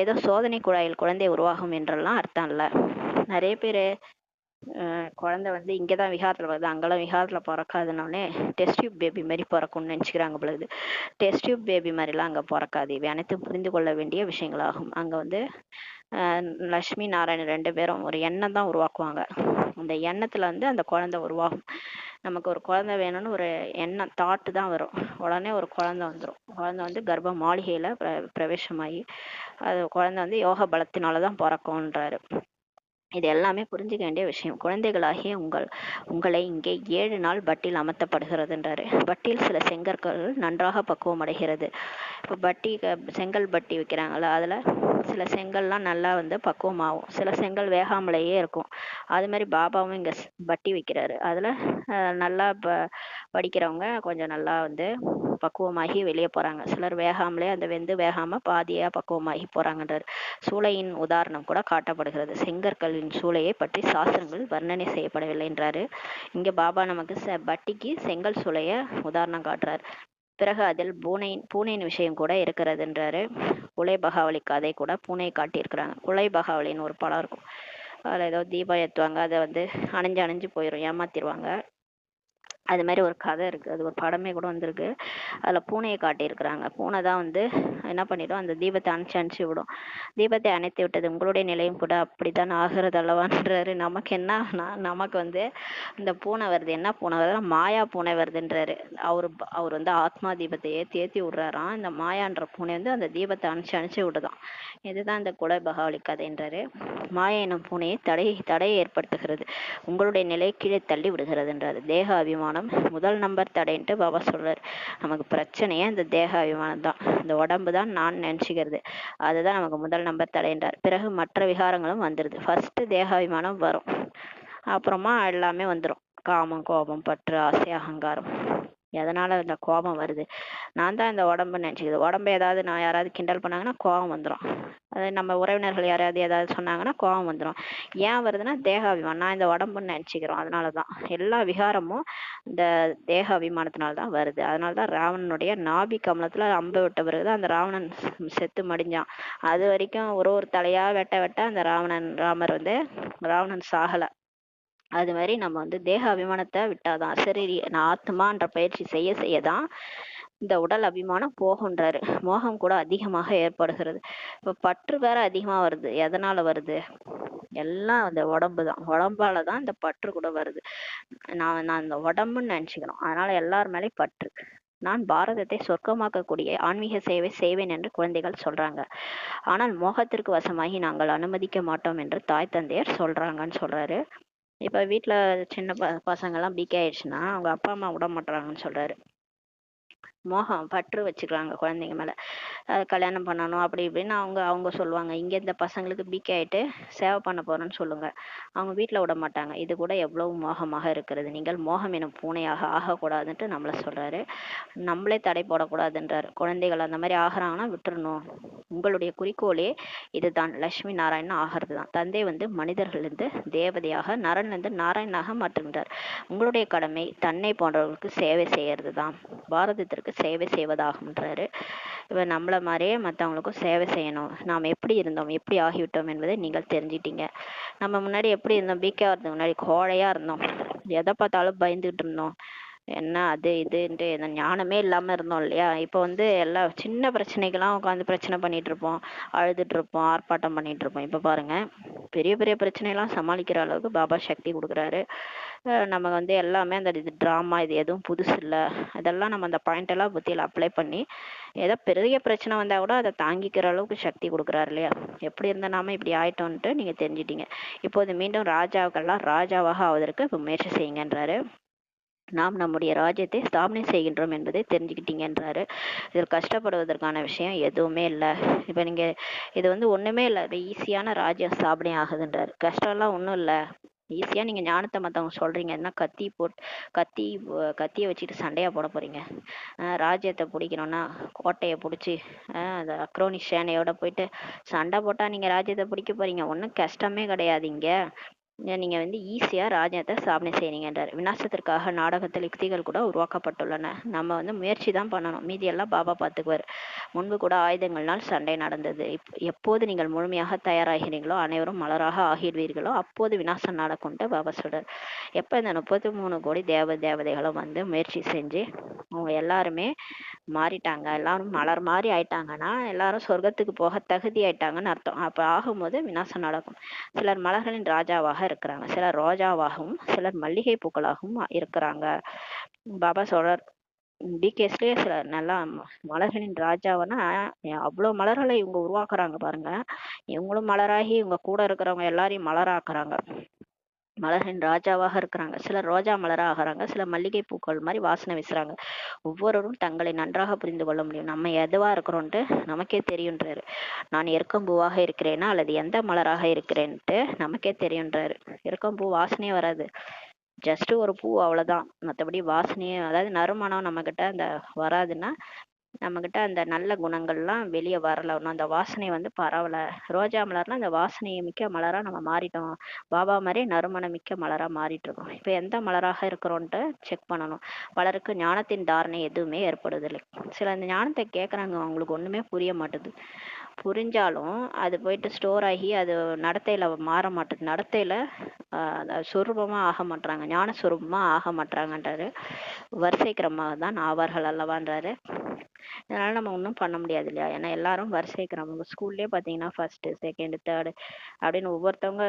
ஏதோ சோதனை குழாயில் குழந்தை உருவாகும் என்றெல்லாம் அர்த்தம் இல்ல. நிறைய பேரு குழந்தை வந்து இங்கதான் விகாரத்துல வருது, அங்கெல்லாம் விகாரத்துல பிறக்காதுன்னொடனே டெஸ்ட் டியூப் பேபி மாதிரி பிறக்கும்னு நினைச்சுக்கிறாங்க பொழுது. டெஸ்ட் டியூப் பேபி மாதிரிலாம் அங்க பிறக்காது. இவை அனைத்தும் புரிந்து கொள்ள வேண்டிய விஷயங்களாகும். அங்க வந்து லட்சுமி நாராயணன் 2 பேரும் ஒரு எண்ணம் தான் உருவாக்குவாங்க. அந்த எண்ணத்துல வந்து அந்த குழந்தை உருவாகும். நமக்கு ஒரு குழந்தை வேணும்னு ஒரு எண்ணம் தாட்டு தான் வரும், உடனே ஒரு குழந்தை வந்துடும். குழந்தை வந்து கர்ப்ப மாளிகையில பிரவேசமாகி அது குழந்தை வந்து யோக பலத்தினாலதான் பிறக்கும்ன்றாரு. இது எல்லாமே புரிஞ்சுக்க வேண்டிய விஷயம். குழந்தைகளாகிய உங்களை இங்கே 7 நாள் பட்டியில் அமர்த்தப்படுகிறதுன்றாரு. பட்டியில் சில செங்கற்கள் நன்றாக பக்குவம் அடைகிறது. இப்போ செங்கல் பட்டி வைக்கிறாங்கல்ல, அதுல சில செங்கல்லாம் நல்லா வந்து பக்குவமாகும், சில செங்கல் வேகாமலேயே இருக்கும். அது மாதிரி பாபாவும் இங்க பட்டி வைக்கிறாரு. அதுல நல்லா படிக்கிறவங்க கொஞ்சம் நல்லா வந்து பக்குவமாகி வெளியே போறாங்க. சிலர் வேகாமலே அந்த வெந்து வேகாம பாதியா பக்குவமாகி போறாங்கன்றார். சூளையின் உதாரணம் கூட காட்டப்படுகிறது. செங்கற்களின் சூளையை பற்றி சாஸ்திரங்கள் வர்ணனை செய்யப்படவில்லை என்றாரு. இங்க பாபா நமக்கு பட்டிக்கு செங்கல் சூளைய உதாரணம் காட்டுறாரு. பிறகு அதில் பூனையின் விஷயம் கூட இருக்கிறதுன்றாரு. குலை பகாவலி கதை கூட பூனையை காட்டியிருக்கிறாங்க. குலை பகாவலின்னு ஒரு படம் இருக்கும், அதில் ஏதோ தீபம் ஏற்றுவாங்க, அதை வந்து அணைஞ்சு போயிடும், ஏமாத்திடுவாங்க. அது மாதிரி ஒரு கதை இருக்குது, அது ஒரு படமே கூட வந்திருக்கு. அதில் பூனையை காட்டியிருக்கிறாங்க. பூனை தான் வந்து என்ன பண்ணிடும், அந்த தீபத்தை அணைச்சி விடும். தீபத்தை அணைத்து விட்டது உங்களுடைய நிலையும் கூட அப்படித்தான் ஆகிறது அல்லவான்றாரு. நமக்கு என்ன, நமக்கு வந்து இந்த பூனை வருது, என்ன பூனை வருதுன்னா மாயா பூனை வருதுன்றாரு. அவர் வந்து ஆத்மா தீபத்தை ஏற்றி விடுறாராம். இந்த மாயான்ற பூனை வந்து அந்த தீபத்தை அணைச்சி விடுதான். இதுதான் இந்த குலை பகாவலி கதைன்றாரு. மாயா எனும் பூனையை தடையை ஏற்படுத்துகிறது, உங்களுடைய நிலை கீழே தள்ளி விடுகிறதுன்றாரு. தேக அபிமானம் முதல் நம்பர் தடைன்ட்டு பாபா சொல்றாரு. நமக்கு பிரச்சனையே இந்த தேக அபிமானம் தான், இந்த உடம்பு தான் நான் நினைச்சுக்கிறது, அதுதான் நமக்கு முதல் நம்பர் தடைன்றார். பிறகு மற்ற விகாரங்களும் வந்துடுது. ஃபர்ஸ்ட் தேக அபிமானம் வரும், அப்புறமா எல்லாமே வந்துடும். காமம், கோபம், பற்று, ஆசை, அகங்காரம். எதனால இந்த கோபம் வருது, நான் தான் இந்த உடம்புன்னு நினச்சிக்குது. உடம்பு ஏதாவது நான் யாராவது கிண்டல் பண்ணாங்கன்னா கோபம் வந்துடும். அது நம்ம உறவினர்கள் யாராவது ஏதாவது சொன்னாங்கன்னா கோபம் வந்துடும். ஏன் வருதுன்னா தேக அபிமானம், நான் இந்த உடம்புன்னு நினச்சிக்கிறோம். அதனால தான் எல்லா விகாரமும் இந்த தேக அபிமானத்தினால தான் வருது. அதனால தான் ராவணனுடைய நாபி கமலத்தில் அம்பு விட்ட பிறகு தான் அந்த ராவணன் செத்து மடிஞ்சான். அது வரைக்கும் ஒரு தலையாக வெட்ட அந்த ராமர் வந்து ராவணன் சாகலை. அது மாதிரி நம்ம வந்து தேக அபிமானத்தை விட்டாதான் சரி, நான் ஆத்மான்ற பயிற்சி செய்ய தான் இந்த உடல் அபிமானம் போகுன்றாரு. மோகம் கூட அதிகமாக ஏற்படுகிறது. இப்போ பற்று வேற அதிகமா வருது. எதனால வருது, எல்லாம் அந்த உடம்பு தான், உடம்பால தான் இந்த பற்று கூட வருது. நான் இந்த உடம்புன்னு நினைச்சுக்கணும். அதனால எல்லார் மேலேயும் பற்று. நான் பாரதத்தை சொர்க்கமாக்கக்கூடிய ஆன்மீக சேவை செய்வேன் என்று குழந்தைகள் சொல்றாங்க. ஆனால் மோகத்திற்கு வசமாகி நாங்கள் அனுமதிக்க மாட்டோம் என்று தாய் தந்தையர் சொல்றாங்கன்னு சொல்றாரு. இப்போ வீட்டில் சின்ன பசங்கள்லாம் பிகே ஆயிடுச்சுன்னா அவங்க அப்பா அம்மா விட மாட்டுறாங்கன்னு சொல்றாரு. மோகம் பற்று வச்சுக்கிறாங்க குழந்தைங்க மேலே. கல்யாணம் பண்ணணும் அப்படி இப்படின்னு அவங்க சொல்லுவாங்க. இங்கே இந்த பசங்களுக்கு பிகே ஆகிட்டு சேவை பண்ண போகிறோன்னு சொல்லுங்க, அவங்க வீட்டில் விட மாட்டாங்க. இது கூட எவ்வளவு மோகமாக இருக்கிறது. நீங்கள் மோகம் எனும் பூனையாக ஆகக்கூடாதுன்ட்டு நம்மளை சொல்கிறாரு. நம்மளே தடை போடக்கூடாதுன்றார். குழந்தைகள் அந்த மாதிரி ஆகிறாங்கன்னா விட்டுறணும். உங்களுடைய குறிக்கோளே இதுதான், லட்சுமி நாராயணன் ஆகிறது தான். தந்தை வந்து மனிதர்களிருந்து தேவதையாக, நரன்லேருந்து நாராயணனாக மாற்றுகின்றார். உங்களுடைய கடமை தன்னை போன்றவர்களுக்கு சேவை செய்யறது தான், பாரதத்திற்கு சேவை செய்வதாகும்ன்றாரு. இவர் நம்மள மாதிரியே மற்றவங்களுக்கும் சேவை செய்யணும். நாம் எப்படி இருந்தோம், எப்படி ஆகிவிட்டோம் என்பதை நீங்கள் தெரிஞ்சிட்டீங்க. நம்ம முன்னாடி எப்படி இருந்தோம், பிகே ஆகிறதுக்கு முன்னாடி கோழையா இருந்தோம், எதை பார்த்தாலும் பயந்துகிட்டு இருந்தோம், என்ன அது இதுன்ட்டு எந்த ஞானமே இல்லாமல் இருந்தோம் இல்லையா. இப்போ வந்து எல்லா சின்ன பிரச்சனைக்கெல்லாம் உட்காந்து பிரச்சனை பண்ணிட்டு இருப்போம், அழுதுட்டு இருப்போம், ஆர்ப்பாட்டம் பண்ணிட்டு இருப்போம். இப்போ பாருங்க, பெரிய பெரிய பிரச்சனையெல்லாம் சமாளிக்கிற அளவுக்கு பாபா சக்தி கொடுக்குறாரு. நம்ம வந்து எல்லாமே அந்த இது ட்ராமா, இது எதுவும் புதுசு இல்லை. அதெல்லாம் நம்ம அந்த பாயிண்ட் எல்லாம் புத்தியில் அப்ளை பண்ணி ஏதோ பெரிய பிரச்சனை வந்தால் கூட அதை தாங்கிக்கிற அளவுக்கு சக்தி கொடுக்குறாரு இல்லையா. எப்படி இருந்த நாம இப்படி ஆயிட்டோன்ட்டு நீங்கள் தெரிஞ்சிட்டீங்க. இப்போது மீண்டும் ராஜாவுக்கெல்லாம் ராஜாவாக ஆவதற்கு இப்போ முயற்சி செய்யுங்கன்றாரு. நாம் நம்முடைய ராஜ்யத்தை ஸ்தாபனை செய்கின்றோம் என்பதை தெரிஞ்சுக்கிட்டீங்கன்றாரு. இதில் கஷ்டப்படுவதற்கான விஷயம் எதுவுமே இல்லை. இப்போ நீங்கள் இது வந்து ஒன்றுமே இல்லை, ஈஸியான ராஜ்யம் ஸ்தாபனை ஆகுதுன்றாரு. கஷ்டம்லாம் ஒன்றும் இல்லை, ஈஸியாக நீங்கள் ஞானத்தை மற்றவங்க சொல்கிறீங்க. என்ன கத்தியை வச்சுட்டு சண்டையாக போட போகிறீங்க. ராஜ்யத்தை பிடிக்கணும்னா கோட்டையை பிடிச்சி அந்த அக்ரோனி சேனையோட போயிட்டு சண்டை போட்டால் நீங்கள் ராஜ்யத்தை பிடிக்க போகிறீங்க. ஒன்றும் கஷ்டமே கிடையாது. இங்கே நீங்கள் வந்து ஈஸியாக ராஜ்யத்தை ஸ்தாபனை செய்றீங்கன்றார். விநாசத்திற்காக நாடகத்தில் யுக்திகள் கூட உருவாக்கப்பட்டுள்ளன. நம்ம வந்து முயற்சி தான் பண்ணணும், மீதியெல்லாம் பாபா பார்த்துக்குவார். முன்பு கூட ஆயுதங்கள்னால் சண்டை நடந்தது. எப்போது நீங்கள் முழுமையாக தயாராகிறீங்களோ, அனைவரும் மலராக ஆகிடுவீர்களோ, அப்போது விநாசம் நடக்கும்ட்டு பாபா சொல்றார். எப்போ இந்த 33 கோடி தேவதைகளும் வந்து முயற்சி செஞ்சு அவங்க எல்லாருமே மாறிட்டாங்க, எல்லாரும் மலர் மாதிரி ஆயிட்டாங்கன்னா எல்லாரும் சொர்க்கத்துக்கு போக தகுதி ஆயிட்டாங்கன்னு அர்த்தம். அப்போ ஆகும்போது விநாசம் நடக்கும். சிலர் மலர்களின் ராஜாவாக இருக்கிறாங்க, சிலர் ரோஜாவாகவும், சிலர் மல்லிகை பூக்களாகவும் இருக்கிறாங்க. பாபா சொல்றார், பிகேஸ்லயே சில நல்லா மலர்களின் ராஜாவனா அவ்வளோ மலர்களை இவங்க உருவாக்குறாங்க பாருங்க. இவங்களும் மலராகி இவங்க கூட இருக்கிறவங்க எல்லாரையும் மலராக்குறாங்க. மலர்களின் ராஜாவாக இருக்கிறாங்க, சிலர் ரோஜா மலரா ஆகிறாங்க, சில மல்லிகை பூக்கள் மாதிரி வாசனை வீசுறாங்க. ஒவ்வொருவரும் தங்களை நன்றாக புரிந்து கொள்ள முடியும். நம்ம எதுவா இருக்கிறோன்ட்டு நமக்கே தெரியுன்றாரு. நான் எருக்கம்பூவாக இருக்கிறேன்னா அல்லது எந்த மலராக இருக்கிறேன்ட்டு நமக்கே தெரியுன்றாரு. எருக்கம்பூ வாசனையே வராது, ஜஸ்ட் ஒரு பூ, அவ்வளவுதான். மற்றபடி வாசனையே, அதாவது நறுமணம் நம்ம கிட்ட அந்த வராதுன்னா நம்மக்கிட்ட அந்த நல்ல குணங்கள்லாம் வெளியே வரல, ஒன்றும் அந்த வாசனை வந்து பரவல. ரோஜா மலர்னா அந்த வாசனை மிக்க மலரா நம்ம மாறிட்டோம், பாபா மாதிரி நறுமணம் மிக்க மலரா மாறிட்டு இருக்கோம். இப்போ எந்த மலராக இருக்கிறோன்ட்டு செக் பண்ணணும். பலருக்கு ஞானத்தின் தாரணை எதுவுமே ஏற்படுவதில்லை. சில அந்த ஞானத்தை கேட்குறாங்க, அவங்களுக்கு ஒன்றுமே புரிய மாட்டுது. புரிஞ்சாலும் அது போயிட்டு ஸ்டோர் ஆகி அது நடத்தையில மாற மாட்டுது, நடத்தையில சொரூபமா ஆக மாட்டாங்க, ஞான சொரூபமா ஆக மாட்டாங்கன்றாரு. வரிசை கிரமமாக தான் ஆவார்கள் அல்லவான்றாரு. அதனால நம்ம ஒன்றும் பண்ண முடியாது இல்லையா, ஏன்னா எல்லாரும் வரிசை கிரமம். ஸ்கூல்லேயே பார்த்தீங்கன்னா ஃபர்ஸ்ட் செகண்ட் தேர்டு அப்படின்னு ஒவ்வொருத்தவங்க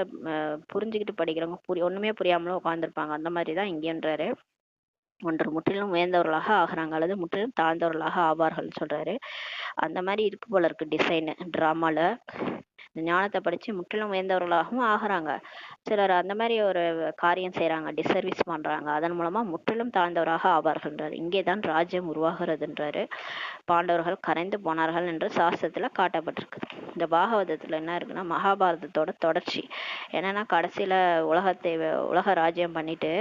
புரிஞ்சுக்கிட்டு படிக்கிறவங்க ஒண்ணுமே புரியாமலும் உட்காந்துருப்பாங்க. அந்த மாதிரி தான் இங்கேன்றாரு. ஒன்று முற்றிலும் உயர்ந்தவர்களாக ஆகுறாங்க அல்லது முற்றிலும் தாழ்ந்தவர்களாக ஆவார்கள் சொல்றாரு. அந்த மாதிரி இருக்கு போல இருக்கு டிசைன் டிராமால. ஞானத்தை படிச்சு முற்றிலும் உயர்ந்தவர்களாகவும் ஆகுறாங்க, சிலர் அந்த மாதிரி ஒரு காரியம் செய்யறாங்க, டிசர்வீஸ் பண்றாங்க, அதன் மூலமா முற்றிலும் தாழ்ந்தவராக ஆவார்கள்ன்றாரு. இங்கேதான் ராஜ்யம் உருவாகிறதுன்றாரு. பாண்டவர்கள் கரைந்து போனார்கள் என்று சாஸ்திரத்துல காட்டப்பட்டிருக்கு. இந்த பாகவதத்துல என்ன இருக்குன்னா மகாபாரதத்தோட தொடர்ச்சி. என்னன்னா கடைசியில உலக ராஜ்யம் பண்ணிட்டு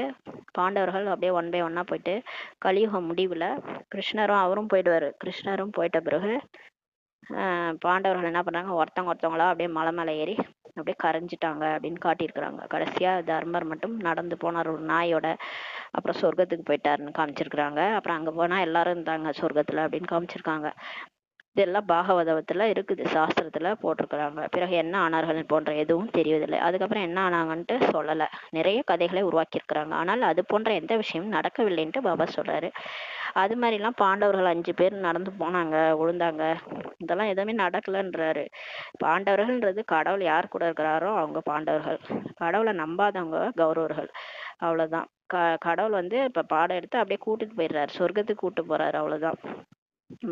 பாண்டவர்கள் அப்படியே ஒன் பை ஒன்னா போயிட்டு கலியுகம் முடிவுல கிருஷ்ணரும் அவரும் போயிடுவாரு. கிருஷ்ணரும் போயிட்ட பிறகு பாண்டவர்கள் என்ன பண்றாங்க, ஒருத்தவங்களா அப்படியே மலை மேலே ஏறி அப்படியே கரைஞ்சிட்டாங்க அப்படின்னு காட்டியிருக்கிறாங்க. கடைசியா தர்மர் மட்டும் நடந்து போனார் ஒரு நாயோட, அப்புறம் சொர்க்கத்துக்கு போயிட்டாருன்னு காமிச்சிருக்கிறாங்க. அப்புறம் அங்க போனா எல்லாரும் இருந்தாங்க சொர்க்கத்துல அப்படின்னு காமிச்சிருக்காங்க. இதெல்லாம் பாகவதத்துல இருக்குது, சாஸ்திரத்துல போட்டிருக்கிறாங்க. பிறகு என்ன ஆனார்கள் போன்ற எதுவும் தெரியவில்லை. அதுக்கப்புறம் என்ன ஆனாங்கன்ட்டு சொல்லல. நிறைய கதைகளை உருவாக்கியிருக்கிறாங்க, ஆனால் அது போன்ற எந்த விஷயமும் நடக்கவில்லைன்ட்டு பாபா சொல்றாரு. அது மாதிரிலாம் பாண்டவர்கள் 5 பேர் நடந்து போனாங்க, விழுந்தாங்க, இதெல்லாம் எதுவுமே நடக்கலன்றாரு. பாண்டவர்கள்ன்றது கடவுள் யார் கூட இருக்கிறாரோ அவங்க பாண்டவர்கள், கடவுளை நம்பாதவங்க கௌரவர்கள், அவ்வளவுதான். கடவுள் இப்ப பாடம் எடுத்து அப்படியே கூட்டிட்டு போயிடுறாரு, சொர்க்கத்துக்கு கூட்டு போறாரு, அவ்வளவுதான்.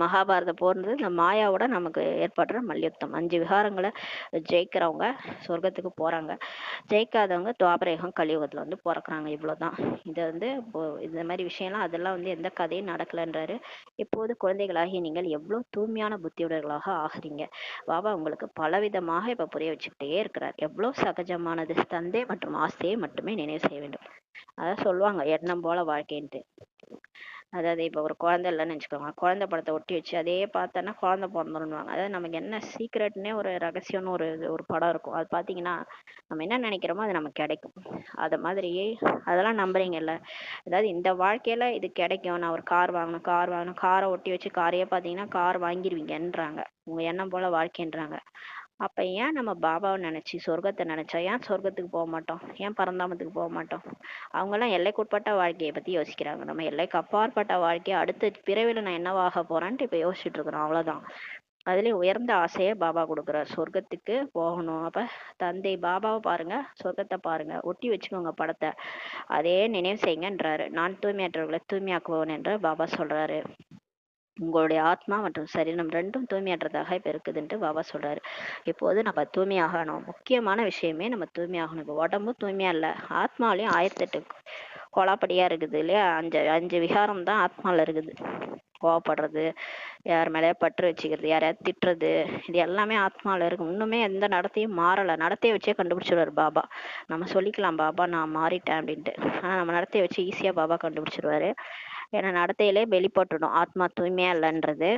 மகாபாரத போர்ன்றது இந்த மாயாவோட நமக்கு ஏற்படுற மல்யுத்தம். 5 விகாரங்களை ஜெயிக்கிறவங்க சொர்க்கத்துக்கு போறாங்க, ஜெயிக்காதவங்க துவாபரயுகம் கலியுகத்துல பிறக்குறாங்க, இவ்வளவுதான். இது இந்த மாதிரி விஷயம்லாம் அதெல்லாம் எந்த கதையும் நடக்கலன்றாரு. இப்போது குழந்தைகளாகி நீங்கள் எவ்வளவு தூய்மையான புத்தியுடர்களாக ஆகுறீங்க. பாபா உங்களுக்கு பலவிதமாக இப்ப புரிய வச்சுக்கிட்டே இருக்கிறார். எவ்வளவு சகஜமானது, தந்தை மற்றும் ஆசையை மட்டுமே நினைவு செய்ய வேண்டும். அதான் சொல்லுவாங்க எண்ணம் போல வாழ்க்கைன்ட்டு. அதாவது இப்ப ஒரு குழந்தை இல்லைன்னு வச்சுக்கோங்க, குழந்தை படத்தை ஒட்டி வச்சு அதே பார்த்தோன்னா குழந்தை பிறந்துருவாங்க. அதாவது நமக்கு என்ன சீக்ரெட்னே ஒரு ரகசியம்னு ஒரு படம் இருக்கும், அது பார்த்தீங்கன்னா நம்ம என்ன நினைக்கிறோமோ அது நமக்கு கிடைக்கும். அது மாதிரி அதெல்லாம் நம்புறீங்கல்ல. அதாவது இந்த வாழ்க்கையில இது கிடைக்கும், நான் ஒரு கார் வாங்கணும், காரை ஒட்டி வச்சு காரையே பார்த்தீங்கன்னா கார் வாங்கிருவீங்கன்றாங்க, உங்க எண்ணம் போல வாழ்க்கைன்றாங்க. அப்ப ஏன் நம்ம பாபாவை நினைச்சு சொர்க்கத்தை நினைச்சா ஏன் சொர்க்கத்துக்கு போக மாட்டோம், ஏன் பரந்தாமத்துக்கு போக மாட்டோம்? அவங்க எல்லாம் எல்லைக்குட்பட்ட வாழ்க்கையை பத்தி யோசிக்கிறாங்க, நம்ம எல்லைக்கு அப்பாற்பட்ட வாழ்க்கையை அடுத்த பிறவில நான் என்னவாக போறேன்ட்டு இப்ப யோசிச்சுட்டு இருக்கிறோம், அவ்வளவுதான். அதுலயும் உயர்ந்த ஆசையை பாபா கொடுக்குறார், சொர்க்கத்துக்கு போகணும். அப்ப தந்தை பாபாவை பாருங்க, சொர்க்கத்தை பாருங்க, ஒட்டி வச்சுக்கோங்க படத்தை, அதே நினைவு செய்யுங்கன்றாரு. நான் தூய்மையற்றவர்களை தூய்மையாக்குவோன் என்று பாபா சொல்றாரு. உங்களுடைய ஆத்மா மற்றும் சரீரம் ரெண்டும் தூய்மையற்றதாக இப்ப இருக்குதுன்ட்டு பாபா சொல்றாரு. இப்போது நம்ம தூய்மையாகணும், முக்கியமான விஷயமே நம்ம தூய்மையாகணும். இப்போ உடம்பு தூய்மையா இல்ல, ஆத்மாவிலையும் 1008 கொலாப்படியா இருக்குது இல்லையா. அஞ்சு விகாரம் தான் ஆத்மால இருக்குது. கோவப்படுறது, யார் மேலேயா பற்று வச்சுக்கிறது, யாரையாவது திட்டுறது, இது எல்லாமே ஆத்மால இருக்கு. இன்னுமே எந்த நடத்தையும் மாறல, நடத்தையை வச்சே கண்டுபிடிச்சிருவாரு பாபா. நம்ம சொல்லிக்கலாம் பாபா நான் மாறிட்டேன் அப்படின்ட்டு, ஆனா நம்ம நடத்தையை வச்சு ஈஸியா பாபா கண்டுபிடிச்சிருவாரு. ஏன்னா நடத்தையிலே வெளிப்பட்டுடும் ஆத்மா தூய்மையா இல்லைன்றது.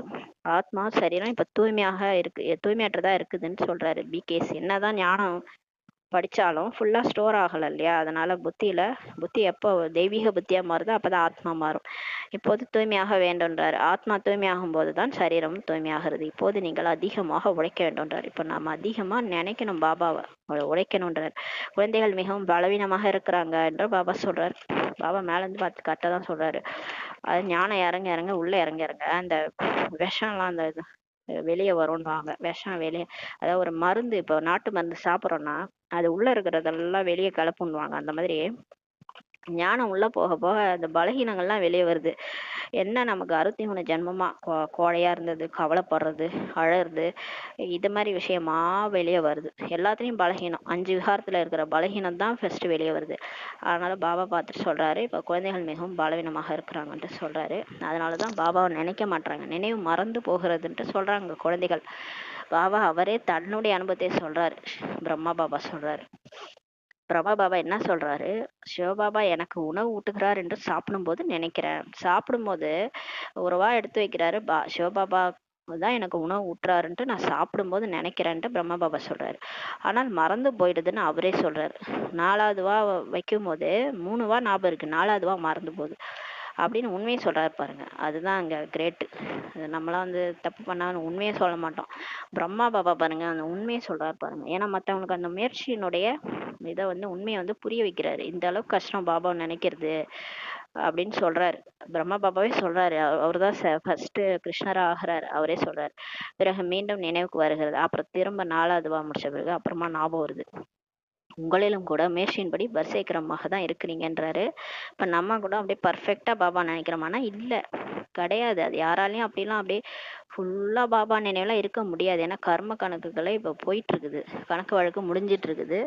ஆத்மா சரீரம் இப்ப தூய்மையாக இருக்கு, தூய்மையற்றதா இருக்குதுன்னு சொல்றாரு பிகேசி. என்னதான் ஞானம் படிச்சாலும் ஃபுல்லா ஸ்டோர் ஆகல இல்லையா, அதனால புத்தி எப்போ தெய்வீக புத்தியா மாறுதோ அப்பதான் ஆத்மா மாறும். இப்போது தூய்மையாக வேண்டும்ன்றார். ஆத்மா தூய்மையாகும் போதுதான் சரீரமும் தூய்மையாகிறது. இப்போது நீங்கள் அதிகமாக உழைக்க வேண்டும்ன்றார். இப்ப நாம அதிகமா நினைக்கணும் பாபாவை, உழைக்கணும்ன்றார். குழந்தைகள் மிகவும் பலவீனமாக இருக்கிறாங்க என்று பாபா சொல்றாரு. பாபா மேல இருந்து பார்த்து கரெக்டா தான் சொல்றாரு. அது ஞானம் இறங்க இறங்க உள்ள இறங்க இறங்க அந்த விஷம்லாம் அந்த வெளியே வரும்வாங்க. விஷம் வெளியே, அதாவது ஒரு மருந்து, இப்போ நாட்டு மருந்து சாப்பிட்றோம்னா அது உள்ள இருக்கிறதெல்லாம் வெளியே கலப்புன்னுவாங்க. அந்த மாதிரி ஞானம் உள்ள போக போக அந்த பலகீனங்கள்லாம் வெளியே வருது. என்ன நமக்கு 63 ஜென்மமா கோழையா இருந்தது, கவலைப்படுறது, அழறது, இது மாதிரி விஷயமா வெளியே வருது. எல்லாத்துலயும் பலகீனம், 5 விகாரத்துல இருக்கிற பலகீனம் தான் ஃபர்ஸ்ட் வெளியே வருது. அதனால பாபா பார்த்துட்டு சொல்றாரு, இப்ப குழந்தைகள் மிகவும் பலவீனமாக இருக்கிறாங்கன்ட்டு சொல்றாரு. அதனாலதான் பாபாவை நினைக்க மாட்டாங்க, நினைவு மறந்து போகிறதுன்ட்டு சொல்றாங்க குழந்தைகள். பாபா அவரே தன்னுடைய அனுபவத்தை சொல்றாரு. பிரம்மா பாபா சொல்றாரு. பிரபா பாபா என்ன சொல்றாரு, சிவபாபா எனக்கு உணவு ஊட்டுகிறார் என்று சாப்பிடும்போது நினைக்கிறேன். சாப்பிடும்போது ஒரு வா எடுத்து வைக்கிறாரு, சிவபாபா தான் எனக்கு உணவு ஊட்டுறாருன்ட்டு நான் சாப்பிடும்போது நினைக்கிறேன்ட்டு பிரம்மா பாபா சொல்றாரு. ஆனால் மறந்து போயிடுதுன்னு அவரே சொல்றாரு. 4வது வா வைக்கும் போது 3 வா ஞாபகம் இருக்கு, 4வது வா மறந்து போகுது. அப்படின்னு உண்மையை சொல்றாரு பாருங்க. அதுதான் அங்க கிரேட்டு. நம்மளாம் வந்து தப்பு பண்ணா உண்மையை சொல்ல மாட்டோம். பிரம்மா பாபா பாருங்க அந்த உண்மையை சொல்றாரு பாருங்க. ஏன்னா மற்றவங்களுக்கு அந்த முயற்சியினுடைய இதை வந்து உண்மையை வந்து புரிய வைக்கிறாரு. இந்த அளவுக்கு கஷ்டம் பாபா நினைக்கிறது அப்படின்னு சொல்றாரு. பிரம்மா பாபாவே சொல்றாரு. அவர்தான் ஃபர்ஸ்ட் கிருஷ்ணரா ஆகிறாரு. அவரே சொல்றாரு. பிறகு மீண்டும் நினைவுக்கு வருகிறது. அப்புறம் திரும்ப 4வதுவா முடிச்ச பிறகு அப்புறமா ஞாபகம் வருது. உங்களிலும் கூட முயற்சியின்படி வரிசைக்கிரமாக தான் இருக்கிறீங்கன்றாரு. இப்ப நம்ம கூட அப்படியே பர்ஃபெக்டா பாபா நினைக்கிறோமானா இல்ல, கிடையாது. அது யாராலையும் அப்படிலாம் அப்படியே ஃபுல்லா பாபா நினைவுல இருக்க முடியாது. ஏன்னா கர்ம கணக்குகளை இப்ப போயிட்டு இருக்குது. கணக்கு வழக்கு முடிஞ்சிட்டு இருக்குது.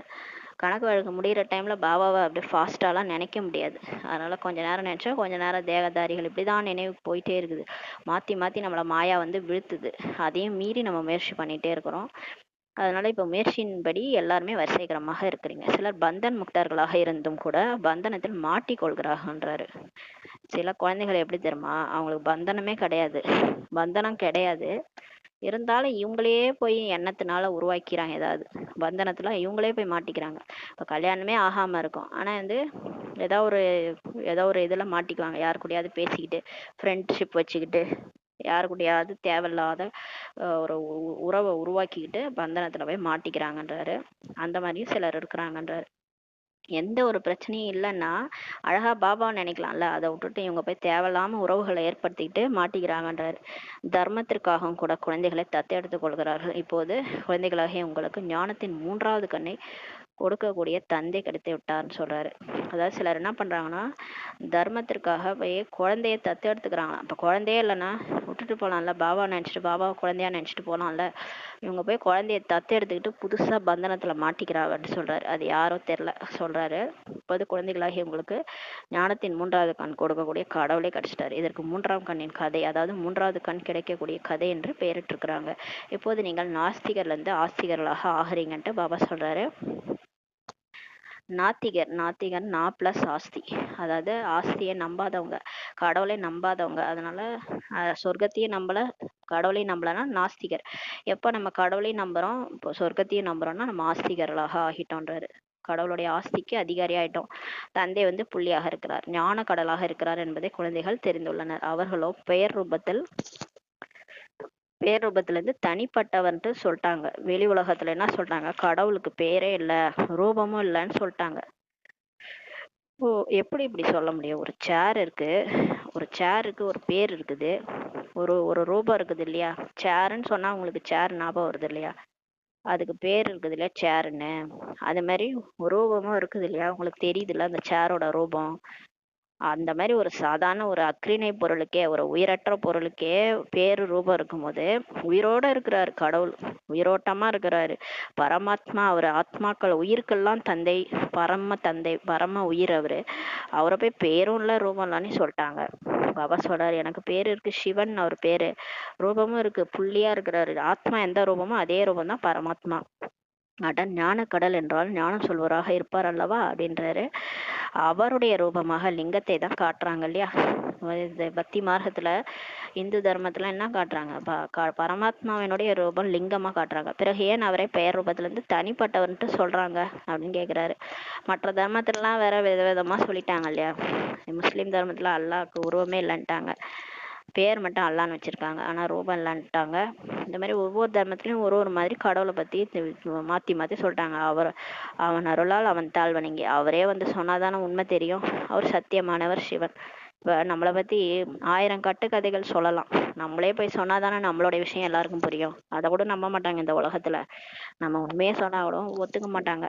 கணக்கு வழக்கு முடிகிற டைம்ல பாபாவை அப்படியே ஃபாஸ்டாலாம் நினைக்க முடியாது. அதனால கொஞ்ச நேரம் நினைச்சா கொஞ்ச நேரம் தேகதாரிகள் இப்படிதான் நினைவுக்கு போயிட்டே இருக்குது. மாத்தி மாத்தி நம்மள மாயா வந்து வீழ்த்துது. அதையும் மீறி நம்ம முயற்சி பண்ணிட்டே இருக்கிறோம். அதனால இப்ப முயற்சியின்படி எல்லாருமே வரிசைகரமாக இருக்கிறீங்க. சிலர் பந்தன் முக்தர்களாக இருந்தும் கூட பந்தனத்தில் மாட்டிக்கொள்கிறாங்கன்றாரு. சில குழந்தைகள் எப்படி தெரியுமா, அவங்களுக்கு பந்தனமே கிடையாது, பந்தனம் கிடையாது, இருந்தாலும் இவங்களே போய் எண்ணத்தினால உருவாக்கிறாங்க. ஏதாவது பந்தனத்துல இவங்களே போய் மாட்டிக்கிறாங்க. இப்ப கல்யாணமே ஆகாம இருக்கும், ஆனா வந்து ஏதோ ஒரு இதுல மாட்டிக்குவாங்க. யாரு கூடயாவது பேசிக்கிட்டு ஃப்ரெண்ட்ஷிப் வச்சுக்கிட்டு யாரு கூடயாவது தேவையில்லாத ஒரு உறவை உருவாக்கிக்கிட்டு பந்தனத்துல போய் மாட்டிக்கிறாங்கன்றாரு. அந்த மாதிரியும் சிலர் இருக்கிறாங்கன்றாரு. எந்த ஒரு பிரச்சனையும் இல்லைன்னா அழகா பாபாவை நினைக்கலாம்ல, அதை விட்டுட்டு இவங்க போய் தேவையில்லாம உறவுகளை ஏற்படுத்திக்கிட்டு மாட்டிக்கிறாங்கன்றாரு. தர்மத்திற்காகவும் கூட குழந்தைகளை தத்தெடுத்துக் கொள்கிறார்கள். இப்போது குழந்தைகளாகிய உங்களுக்கு ஞானத்தின் 3வது கண்ணை கொடுக்கக்கூடிய தந்தை கிடைத்து விட்டார்னு சொல்றாரு. அதாவது சிலர் என்ன பண்றாங்கன்னா தர்மத்திற்காக போய் குழந்தைய தத்தெடுத்துக்கிறாங்களாம். அப்ப குழந்தையே இல்லைன்னா விட்டுட்டு போலாம்ல, பாபா நினைச்சிட்டு பாபாவை குழந்தையா நினைச்சிட்டு போலாம்ல. இவங்க போய் குழந்தைய தத்தெடுத்துக்கிட்டு புதுசா பந்தனத்துல மாட்டிக்கிறாங்கன்னு சொல்றாரு. அது யாரோ தெரியல சொல்றாரு. இப்போது குழந்தைகளாகி உங்களுக்கு ஞானத்தின் 3வது கண் கொடுக்கக்கூடிய கடவுளை கிடைச்சிட்டாரு. இதற்கு 3ஆம் கண்ணின் கதை, அதாவது 3வது கண் கிடைக்கக்கூடிய கதை என்று பெயரிட்டிருக்கிறாங்க. இப்போது நீங்கள் நாஸ்திகர்ல இருந்து ஆஸ்திகர்களாக ஆகிறீங்கன்ட்டு பாபா சொல்றாரு. நாத்திகர், நாத்திகர் நா பிளஸ் ஆஸ்தி, அதாவது ஆஸ்தியை நம்பாதவங்க, கடவுளை நம்பாதவங்க. அதனால சொர்க்கத்தையும் நம்பல கடவுளையும் நம்பலன்னா நாஸ்திகர். எப்போ நம்ம கடவுளையும் நம்புறோம் இப்போ சொர்க்கத்தையும் நம்புறோம்னா நம்ம ஆஸ்திகர்களாக ஆகிட்டோன்றாரு. கடவுளுடைய ஆஸ்திக்கு அதிகாரி ஆயிட்டோம். தந்தை வந்து புள்ளியாக இருக்கிறார், ஞான கடலாக இருக்கிறார் என்பதை குழந்தைகள் தெரிந்துள்ளனர். அவர்களோ பேரூபத்துல இருந்து தனிப்பட்டவன்ட்டு சொல்லிட்டாங்க. வெளி உலகத்துல என்ன சொல்லிட்டாங்க, கடவுளுக்கு பேரே இல்ல, ரூபமும் இல்லைன்னு சொல்லிட்டாங்க. ஓ, எப்படி இப்படி சொல்ல முடியும்? ஒரு சேர் இருக்கு, ஒரு சேருக்கு ஒரு பேர் இருக்குது, ஒரு ஒரு ரூபம் இருக்குது இல்லையா? சேர்ன்னு சொன்னா உங்களுக்கு சேர் ஞாபகம் வருது இல்லையா? அதுக்கு பேர் இருக்குது இல்லையா சேர்ன்னு. அது மாதிரி ரூபமும் இருக்குது இல்லையா? உங்களுக்கு தெரியுதுல்ல அந்த சேரோட ரூபம். அந்த மாதிரி ஒரு சாதாரண ஒரு அக்ரிணை பொருளுக்கே, ஒரு உயிரற்ற பொருளுக்கே பேரு ரூபம் இருக்கும்போது உயிரோட இருக்கிறாரு கடவுள், உயிரோட்டமா இருக்கிறாரு பரமாத்மா. அவர் ஆத்மாக்கள் உயிருக்கெல்லாம் தந்தை, பரம தந்தை, பரம உயிர் அவரு. அவரை போய் பேரும் இல்ல ரூபம் இல்லன்னு சொல்லிட்டாங்க. பாபா சொல்றாரு, எனக்கு பேரு இருக்கு, சிவன் அவர் பேரு, ரூபமும் இருக்கு, புள்ளியா இருக்கிறாரு. ஆத்மா எந்த ரூபமோ அதே ரூபம் தான் பரமாத்மா. அடன் ஞான கடல் என்றால் ஞானம் சொல்வராக இருப்பார் அல்லவா அப்படின்றாரு. அவருடைய ரூபமாக லிங்கத்தை தான் காட்டுறாங்க இல்லையா? இந்த பக்தி மார்க்கத்துல இந்து தர்மத்துல என்ன காட்டுறாங்க, பரமாத்மாவினுடைய ரூபம் லிங்கமா காட்டுறாங்க. பிறகு ஏன் அவரை பெயர் ரூபத்துல இருந்து தனிப்பட்டவர்ன்ட்டு சொல்றாங்க அப்படின்னு கேக்குறாரு. மற்ற தர்மத்துலலாம் வேற விதவிதமா சொல்லிட்டாங்க இல்லையா? முஸ்லிம் தர்மத்துல அல்லாஹ்க்கு உருவமே இல்லைன்ட்டாங்க, பேர் மட்டும் அல்லான்னு வச்சிருக்காங்க, ஆனா ரூபம் இல்லைன்ட்டாங்க. இந்த மாதிரி ஒவ்வொரு தர்மத்திலையும் ஒரு ஒரு மாதிரி கடவுளை பத்தி மாத்தி மாத்தி சொல்லிட்டாங்க. அவன் அருளால் அவன் தாழ் வணங்கி, அவரே வந்து சொன்னாதானே உண்மை தெரியும். அவர் சத்தியமானவர் சிவன். இப்ப நம்மளை பத்தி 1000 கட்டுக்கதைகள் சொல்லலாம், நம்மளே போய் சொன்னாதானே நம்மளோட விஷயம் எல்லாருக்கும் புரியும். அதை கூட நம்ப மாட்டாங்க இந்த உலகத்துல. நம்ம உண்மையே சொன்னா கூட ஒத்துக்க மாட்டாங்க.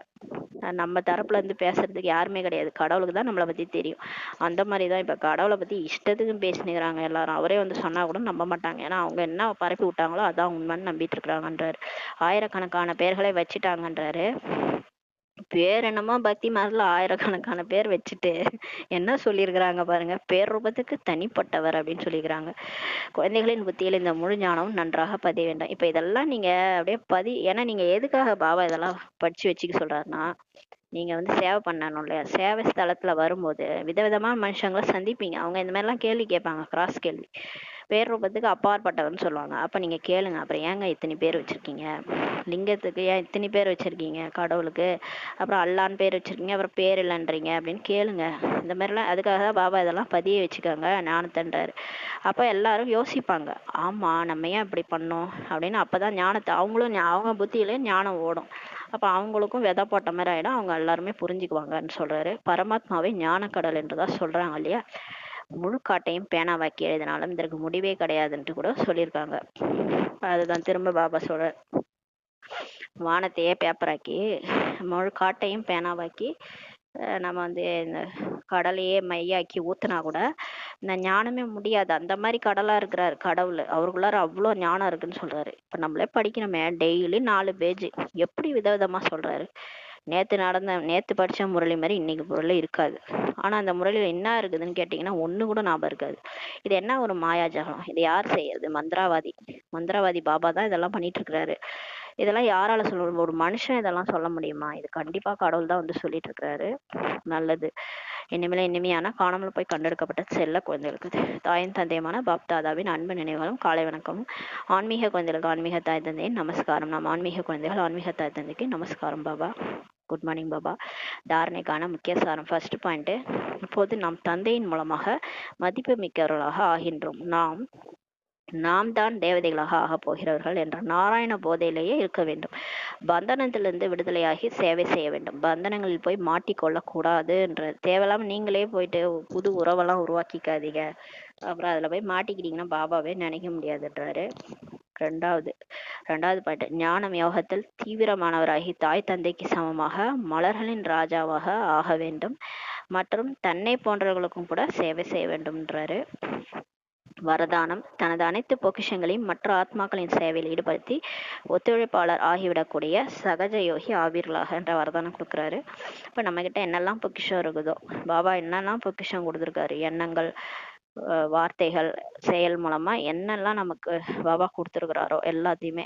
நம்ம தரப்புல இருந்து பேசுறதுக்கு யாருமே கிடையாது, கடவுளுக்கு தான் நம்மளை பத்தி தெரியும். அந்த மாதிரிதான் இப்ப கடவுளை பத்தி இஷ்டத்துக்கும் பேசினுக்கிறாங்க எல்லாரும். அவரே வந்து சொன்னா கூட நம்ப மாட்டாங்க. ஏன்னா அவங்க என்ன பரப்பி விட்டாங்களோ அதான் உண்மைன்னு நம்பிட்டு இருக்கிறாங்கன்றாரு. ஆயிரக்கணக்கான பேர்களை வச்சுட்டாங்கன்றாரு. பேர் என்னமோ பக்தி மார்ல ஆயிரக்கணக்கான பேர் வச்சுட்டு என்ன சொல்லியிருக்கிறாங்க பாருங்க, பேர் ரூபத்துக்கு தனிப்பட்டவர் அப்படின்னு சொல்லிக்கிறாங்க. குழந்தைகளின் புத்தியில் இந்த முழு ஞானமும் நன்றாக பதிய வேண்டாம். இப்ப இதெல்லாம் நீங்க அப்படியே ஏன்னா நீங்க எதுக்காக பாபா இதெல்லாம் படிச்சு வச்சுக்க சொல்றாருன்னா, நீங்க வந்து சேவை பண்ணணும் இல்லையா? சேவை ஸ்தலத்துல வரும்போது விதவிதமான மனுஷங்களை சந்திப்பீங்க. அவங்க இந்த மாதிரி எல்லாம் கேள்வி கேட்பாங்க, கிராஸ் கேள்வி. பேர் ரூபத்துக்கு அப்பாற்பட்டவர்னு சொல்லுவாங்க. அப்ப நீங்க கேளுங்க, அப்புறம் ஏங்க இத்தனை பேர் வச்சிருக்கீங்க, லிங்கத்துக்கு ஏன் இத்தனை பேர் வச்சிருக்கீங்க, கடவுளுக்கு அப்புறம் அல்லான்னு பேர் வச்சிருக்கீங்க, அப்புறம் பேர் இல்லைன்றீங்க அப்படின்னு கேளுங்க. இந்த மாதிரிலாம் அதுக்காக தான் பாபா இதெல்லாம் பதிய வச்சுக்கோங்க ஞானத்தன்றாரு. அப்ப எல்லாரும் யோசிப்பாங்க, ஆமா நம்ம ஏன் இப்படி பண்ணோம் அப்படின்னு. அப்பதான் ஞானத்தை அவங்களும் அவங்க புத்தியிலே ஞானம் ஓடும். அப்ப அவங்களுக்கும் விதை போட்ட மாதிரி ஆயிடும், அவங்க எல்லாருமே புரிஞ்சுக்குவாங்கன்னு சொல்றாரு. பரமாத்மாவை ஞானக்கடல் என்றுதான் சொல்றாங்க இல்லையா. முழுக்காட்டையும் பேனாவாக்கி எழுதினாலும் இதற்கு முடிவே கிடையாதுன்ட்டு கூட சொல்லியிருக்காங்க. அதுதான் திரும்ப பாபா சொல்ற, வானத்தையே பேப்பராக்கி முழு காட்டையும் பேனாவாக்கி நம்ம வந்து இந்த கடலையே மையாக்கி ஊத்துனா கூட இந்த ஞானமே முடியாது. அந்த மாதிரி கடலா இருக்கிறாரு கடவுள். அவருக்குள்ளார அவ்வளோ ஞானம் இருக்குன்னு சொல்றாரு. இப்ப நம்மளே படிக்கணுமே, டெய்லி 4 பேஜ், எப்படி விதவிதமா சொல்றாரு. நேத்து படிச்ச முரளி மாதிரி இன்னைக்கு முரளி இருக்காது. ஆனா அந்த முரளியில என்ன இருக்குதுன்னு கேட்டீங்கன்னா ஒண்ணு கூட ஞாபகம் இருக்காது. இது என்ன ஒரு மாயாஜகம், இது யார் செய்யறது? மந்திரவாதி பாபா தான் இதெல்லாம் பண்ணிட்டு இருக்கிறாரு. இதெல்லாம் யாரால சொல்ல, ஒரு மனுஷன் இதெல்லாம் சொல்ல முடியுமா? இது கண்டிப்பா கடவுள் தான் வந்து சொல்லிட்டு இருக்கிறாரு. நல்லது. இனிமையான காணாமல் போய் கண்டெடுக்கப்பட்ட செல்ல குழந்தைகளுக்கு தாயின் தந்தையுமான பாப்தாதாவின் அன்பு நினைவுகளும் காலை வணக்கமும். ஆன்மீக குழந்தைகளுக்கு ஆன்மீக தாய் தந்தையின் நமஸ்காரம். நாம் ஆன்மீக குழந்தைகள் ஆன்மீக தாய் தந்தைக்கு நமஸ்காரம் பாபா. Good morning Baba. தாரணைக்கான முக்கிய சாரம். ஃபர்ஸ்ட் பாயிண்ட், இப்போது நாம் தந்தையின் மூலமாக மதிப்பு மிக்கவர்களாக ஆகின்றோம். நாம் தான் தேவதைகளாக ஆகப் போகிறவர்கள் என்ற நாராயண போதையிலேயே இருக்க வேண்டும். பந்தனத்திலிருந்து விடுதலையாகி சேவை செய்ய வேண்டும். பந்தனங்களில் போய் மாட்டிக்கொள்ளக் கூடாது என்ற தேவையில்லாம நீங்களே போயிட்டு புது உறவெல்லாம் உருவாக்கிக்காதீங்க. அப்புறம் அதுல போய் மாட்டிக்கிட்டீங்கன்னா பாபாவே நினைக்க முடியாதுன்றாரு. ரெண்டாவது பாயிண்ட், ஞானம் யோகத்தில் தீவிரமானவராகி தாய் தந்தைக்கு சமமாக மலர்களின் ராஜாவாக ஆக வேண்டும் மற்றும் தன்னை போன்றவர்களுக்கும் கூட சேவை செய்ய வேண்டும்ன்றாரு. வரதானம், தனது அனைத்து பொக்கிஷங்களையும் மற்ற ஆத்மாக்களின் சேவையில் ஈடுபடுத்தி ஒத்துழைப்பாளர் ஆகிவிடக்கூடிய சகஜ யோகி ஆவீர்களாக என்ற வரதானம் கொடுக்குறாரு. இப்ப நம்ம கிட்ட என்னெல்லாம் பொக்கிஷம் இருக்குதோ, பாபா என்னெல்லாம் பொக்கிஷம் கொடுத்துருக்காரு, எண்ணங்கள், வார்த்தைகள், செயல் மூலமா என்னெல்லாம் நமக்கு பாபா கொடுத்துருக்குறாரோ எல்லாத்தையுமே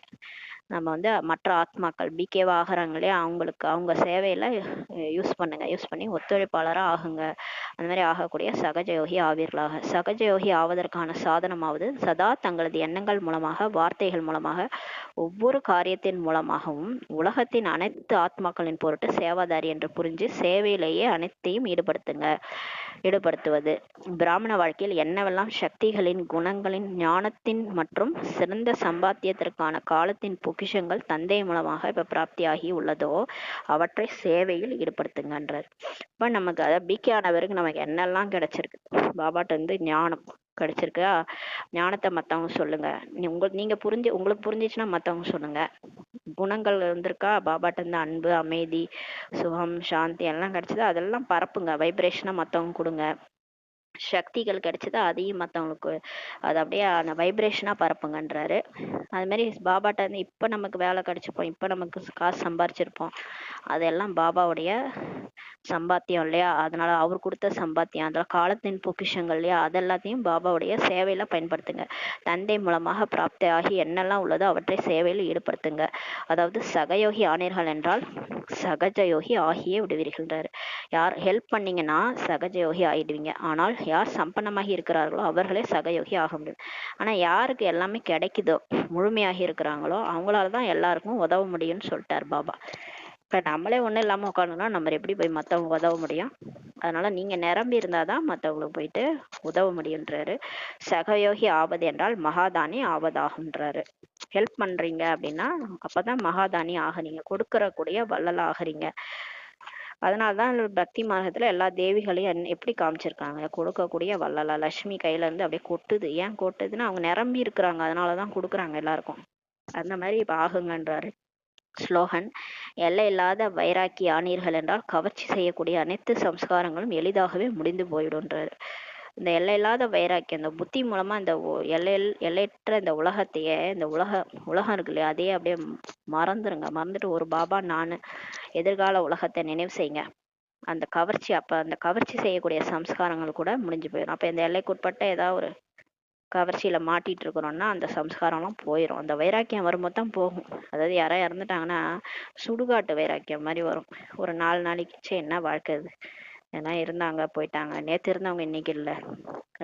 நம்ம வந்து மற்ற ஆத்மாக்கள் பிகேவா ஆகிறாங்களே அவங்களுக்கு அவங்க சேவையில யூஸ் பண்ணி ஒத்துழைப்பாளராக ஆகுங்க. அந்த மாதிரி ஆகக்கூடிய சகஜ யோகி ஆவீர்களாக. சகஜ யோகி ஆவதற்கான சாதனமாவது சதா தங்களது எண்ணங்கள் மூலமாக, வார்த்தைகள் மூலமாக, ஒவ்வொரு காரியத்தின் மூலமாகவும் உலகத்தின் அனைத்து ஆத்மாக்களின் பொருட்டு சேவாதாரி என்று புரிஞ்சு சேவையிலேயே அனைத்தையும் ஈடுபடுத்துவது. பிராமண வாழ்க்கையில் என்னவெல்லாம் சக்திகளின், குணங்களின், ஞானத்தின் மற்றும் சிறந்த சம்பாத்தியத்திற்கான காலத்தின் பொக்கிஷங்கள் தந்தை மூலமாக இப்ப பிராப்தியாகி உள்ளதோ அவற்றை சேவையில் ஈடுபடுத்துங்கன்றார். இப்ப நமக்கு அதாவது பிகே ஆனவருக்கு நமக்கு என்னெல்லாம் கிடைச்சிருக்கு, பாபாட்ட இருந்து ஞானம் கிடைச்சிருக்கா, ஞானத்தை மத்தவங்க சொல்லுங்க. உங்களுக்கு புரிஞ்சிச்சுன்னா மத்தவங்க சொல்லுங்க. குணங்கள் இருந்திருக்கா, பாபாட்ட இருந்து அன்பு, அமைதி, சுகம், சாந்தி எல்லாம் கிடைச்சது, அதெல்லாம் பரப்புங்க. வைப்ரேஷனா மத்தவங்க கொடுங்க. சக்திகள் கிடைச்சது, அதையும் மற்றவங்களுக்கு அது அப்படியே அந்த வைப்ரேஷனா பரப்புங்கன்றாரு. அது மாதிரி பாபாட்ட இருந்து இப்ப நமக்கு வேலை கிடைச்சிருப்போம், இப்ப நமக்கு காசு சம்பாரிச்சிருப்போம், அதெல்லாம் பாபாவுடைய சம்பாத்தியம் இல்லையா, அதனால அவர் கொடுத்த சம்பாத்தியம், அதெல்லாம் காலத்தின் பொக்கிஷங்கள் இல்லையா, அதெல்லாத்தையும் பாபாவுடைய சேவையில பயன்படுத்துங்க. தந்தை மூலமாக பிராப்தி ஆகி என்னெல்லாம் உள்ளதோ அவற்றை சேவையில் ஈடுபடுத்துங்க. அதாவது சகயோகி ஆனீர்கள் என்றால் சகஜ யோகி ஆகியே விடுவீர்கள்ன்றாரு. யார் ஹெல்ப் பண்ணீங்கன்னா சகஜ யோகி ஆயிடுவீங்க. ஆனால் யார் சம்பன்னமாகி இருக்கிறார்களோ அவர்களே சகயோகி ஆக முடியும். ஆனா யாருக்கு எல்லாமே கிடைக்குதோ, முழுமையாகி இருக்கிறாங்களோ அவங்களாலதான் எல்லாருக்கும் உதவ முடியும்னு சொல்லிட்டார் பாபா. இப்ப நம்மளே ஒண்ணும் இல்லாம உட்காந்தோம்னா நம்ம எப்படி போய் மத்தவங்க உதவ முடியும்? அதனால நீங்க நிரம்பி இருந்தாதான் மத்தவங்களுக்கு போயிட்டு உதவ முடியுன்றாரு. சகயோகி ஆவது என்றால் மகாதானி ஆவதாகுன்றாரு. ஹெல்ப் பண்றீங்க அப்படின்னா அப்பதான் மகாதானி ஆகுறீங்க, கொடுக்கறக்கூடிய வள்ளல் ஆகுறீங்க. அதனாலதான் பக்தி மார்க்கத்துல எல்லா தேவிகளையும் எப்படி காமிச்சிருக்காங்க, கொடுக்கக்கூடிய வள்ளலா. லட்சுமி கையில இருந்து அப்படியே கொட்டுது. ஏன் கொட்டுதுன்னா அவங்க நிரம்பி இருக்கிறாங்க, அதனாலதான் கொடுக்குறாங்க எல்லாருக்கும். அந்த மாதிரி இப்ப ஆகுங்கன்றாரு. ஸ்லோகன், எல்லையில்லாத வைராக்கி ஆனீர்கள் என்றால் கவர்ச்சி செய்யக்கூடிய அனைத்து சம்ஸ்காரங்களும் எளிதாகவே முடிந்து போயிடும்ன்றாரு. இந்த எல்லையில்லாத வைராக்கியம், இந்த புத்தி மூலமா இந்த எல்லையற்ற இந்த உலகத்தையே, இந்த உலகம் இருக்கு இல்லையா, அதையே அப்படியே மறந்துட்டு ஒரு பாபா நானு எதிர்கால உலகத்தை நினைவு செய்யுங்க. அந்த கவர்ச்சி செய்யக்கூடிய சம்ஸ்காரங்கள் கூட முடிஞ்சு போயிடும். அப்ப இந்த எல்லைக்குட்பட்ட ஏதாவது ஒரு கவர்ச்சியில மாட்டிட்டு இருக்கிறோம்னா அந்த சம்ஸ்காரம்லாம் போயிடும். அந்த வைராக்கியம் வரும்போது தான் போகும். அதாவது யாராவது இறந்துட்டாங்கன்னா சுடுகாட்டு வைராக்கியம் மாதிரி வரும். ஒரு 4 நாளைக்கு என்ன வாழ்க்கை அது, ஏன்னா இருந்தாங்க போயிட்டாங்க, நேத்து இருந்தவங்க இன்னைக்கு இல்ல,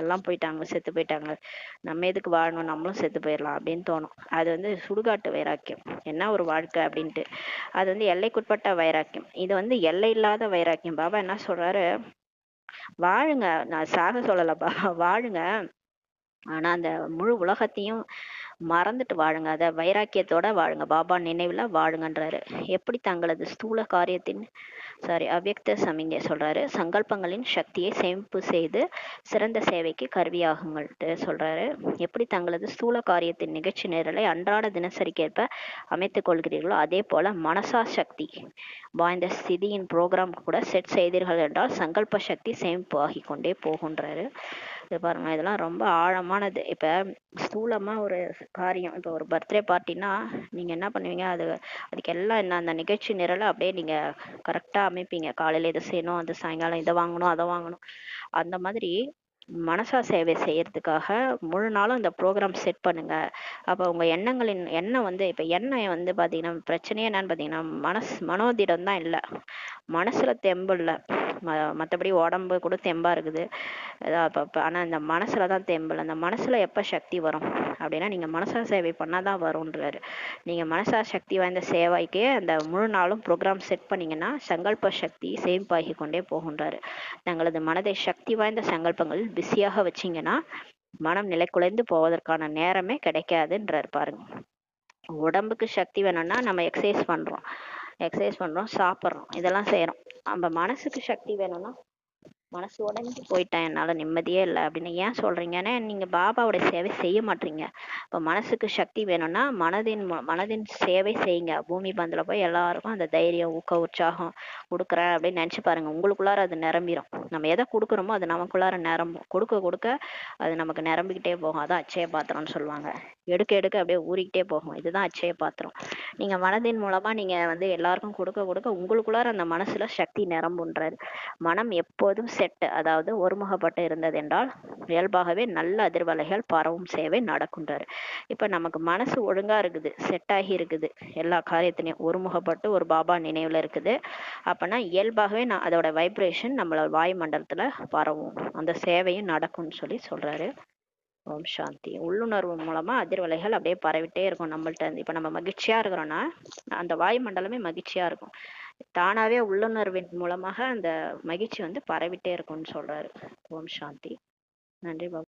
எல்லாம் போயிட்டாங்க, செத்து போயிட்டாங்க, நம்ம எதுக்கு வாழணும், நம்மளும் செத்து போயிடலாம் அப்படின்னு தோணும். அது வந்து சுடுகாட்டு வைராக்கியம். என்ன ஒரு வாழ்க்கை அப்படின்ட்டு. அது வந்து எல்லைக்குட்பட்ட வைராக்கியம். இது வந்து எல்லை இல்லாத வைராக்கியம். பாபா என்ன சொல்றாரு, வாழுங்க, நான் சாக சொல்லலப்பா, வாழுங்க, ஆனா அந்த முழு உலகத்தையும் மறந்துட்டு வாழுங்க, அத வைராக்கியத்தோட வாழுங்க, பாபா நினைவுல வாழுங்கன்றாரு. எப்படி தங்களது ஸ்தூல காரியத்தின் அவ்யக்த சமிங்கை சொல்றாரு, சங்கல்பங்களின் சக்தியை சேமிப்பு செய்து சிறந்த சேவைக்கு கருவியாகுங்கள்ட்டு சொல்றாரு. எப்படி தங்களது ஸ்தூல காரியத்தின் நிகழ்ச்சி நேரலை அன்றாட தினசரிக்கேற்ப அமைத்துக் கொள்கிறீர்களோ அதே போல மனசா சக்தி வாய்ந்த ஸ்திதியின் ப்ரோக்ராம் கூட செட் செய்தீர்கள் என்றால் சங்கல்ப சக்தி சேமிப்பு ஆகி கொண்டே போகின்றாரு. இது பாருங்க, இதெல்லாம் ரொம்ப ஆழமானது. இப்ப ஸ்தூலமா ஒரு காரியம், இப்போ ஒரு பர்த்டே பார்ட்டினா நீங்க என்ன பண்ணுவீங்க, அதுக்கு எல்லாம் என்ன அந்த நிகழ்ச்சி நிரலை அப்படியே நீங்க கரெக்டா அமைப்பீங்க. காலையில இதை செய்யணும், அது சாயங்காலம் இதை வாங்கணும், அதை வாங்கணும். அந்த மாதிரி மனசா சேவை செய்யறதுக்காக முழு நாளும் இந்த ப்ரோக்ராம் செட் பண்ணுங்க. அப்போ உங்க எண்ணங்களின் எண்ணம் வந்து, இப்ப எண்ணெய் வந்து பாத்தீங்கன்னா பிரச்சனையே என்னன்னு பாத்தீங்கன்னா மனோதிடம் தான் இல்லை, மனசுல தெம்பு இல்லை. மற்றபடி உடம்பு கூட தெம்பா இருக்குது, ஆனா இந்த மனசுலதான் தெம்பு. அந்த மனசுல எப்ப சக்தி வரும் அப்படின்னா நீங்க மனசா சேவை பண்ணாதான் வரும்ன்றாரு. நீங்க மனசா சக்தி வாய்ந்த சேவைக்கே அந்த முழு நாளும் ப்ரோக்ராம் செட் பண்ணீங்கன்னா சங்கல்ப சக்தி சேமிப்பாகி கொண்டே போகின்றாரு. தங்களது மனதை சக்தி வாய்ந்த சங்கல்பங்களில் பிஸியாக வச்சீங்கன்னா மனம் நிலை குலைந்து போவதற்கான நேரமே கிடைக்காதுன்றார். பாருங்க, உடம்புக்கு சக்தி வேணும்னா நம்ம எக்ஸசைஸ் பண்றோம், சாப்பிட்றோம், இதெல்லாம் செய்யறோம். நம்ம மனசுக்கு சக்தி வேணும்னா, மனசு உடைஞ்சு போயிட்டேன், என்னால நிம்மதியே இல்லை அப்படின்னு ஏன் சொல்றீங்கன்னா நீங்க பாபாவோட சேவை செய்ய மாட்டீங்க. இப்ப மனசுக்கு சக்தி வேணும்னா மனதின் சேவை செய்யுங்க. பூமி பந்துல போய் எல்லாருக்கும் அந்த தைரியம், ஊக்க, உற்சாகம் கொடுக்குறேன் அப்படின்னு நினைச்சு பாருங்க, உங்களுக்குள்ளார அது நிரம்பிடும். நம்ம எதை கொடுக்குறோமோ அது நமக்குள்ளார நிரம்பும். கொடுக்க கொடுக்க அது நமக்கு நிரம்பிக்கிட்டே போகும். அதான் அச்சய பாத்திரம்னு சொல்லுவாங்க. எடுக்க எடுக்க அப்படியே ஊறிக்கிட்டே போகும். இதுதான் அச்சய பாத்திரம். நீங்க மனதின் மூலமா நீங்க வந்து எல்லாருக்கும் கொடுக்க கொடுக்க உங்களுக்குள்ளார அந்த மனசுல சக்தி நிரம்புன்றாரு. மனம் எப்போதும் செட், அதாவது ஒருமுகப்பட்டு இருந்தது என்றால் இயல்பாகவே நல்ல அதிர்வலைகள் பரவும் சேவை நடக்குன்றாரு. இப்ப நமக்கு மனசு ஒழுங்கா இருக்குது, செட் ஆகி இருக்குது, எல்லா காரியத்திலையும் ஒருமுகப்பட்டு ஒரு பாபா நினைவுல இருக்குது அப்பனா இயல்பாகவே அதோட வைப்ரேஷன் நம்மளோட வாயுமண்டலத்துல பரவும், அந்த சேவையும் நடக்கும்னு சொல்றாரு. ஓம் சாந்தி. உள்ளுணர்வு மூலமா அதிர்வலைகள் அப்படியே பரவிட்டே இருக்கும் நம்மள்ட்ட இருந்து. இப்ப நம்ம மகிழ்ச்சியா இருக்கிறோம்னா அந்த வாயுமண்டலமே மகிழ்ச்சியா இருக்கும். தானாவே உள்ளுணர்வின் மூலமாக அந்த மகிழ்ச்சி வந்து பரவிட்டே இருக்கும்னு சொல்றாரு. ஓம் சாந்தி. நன்றி பாபா.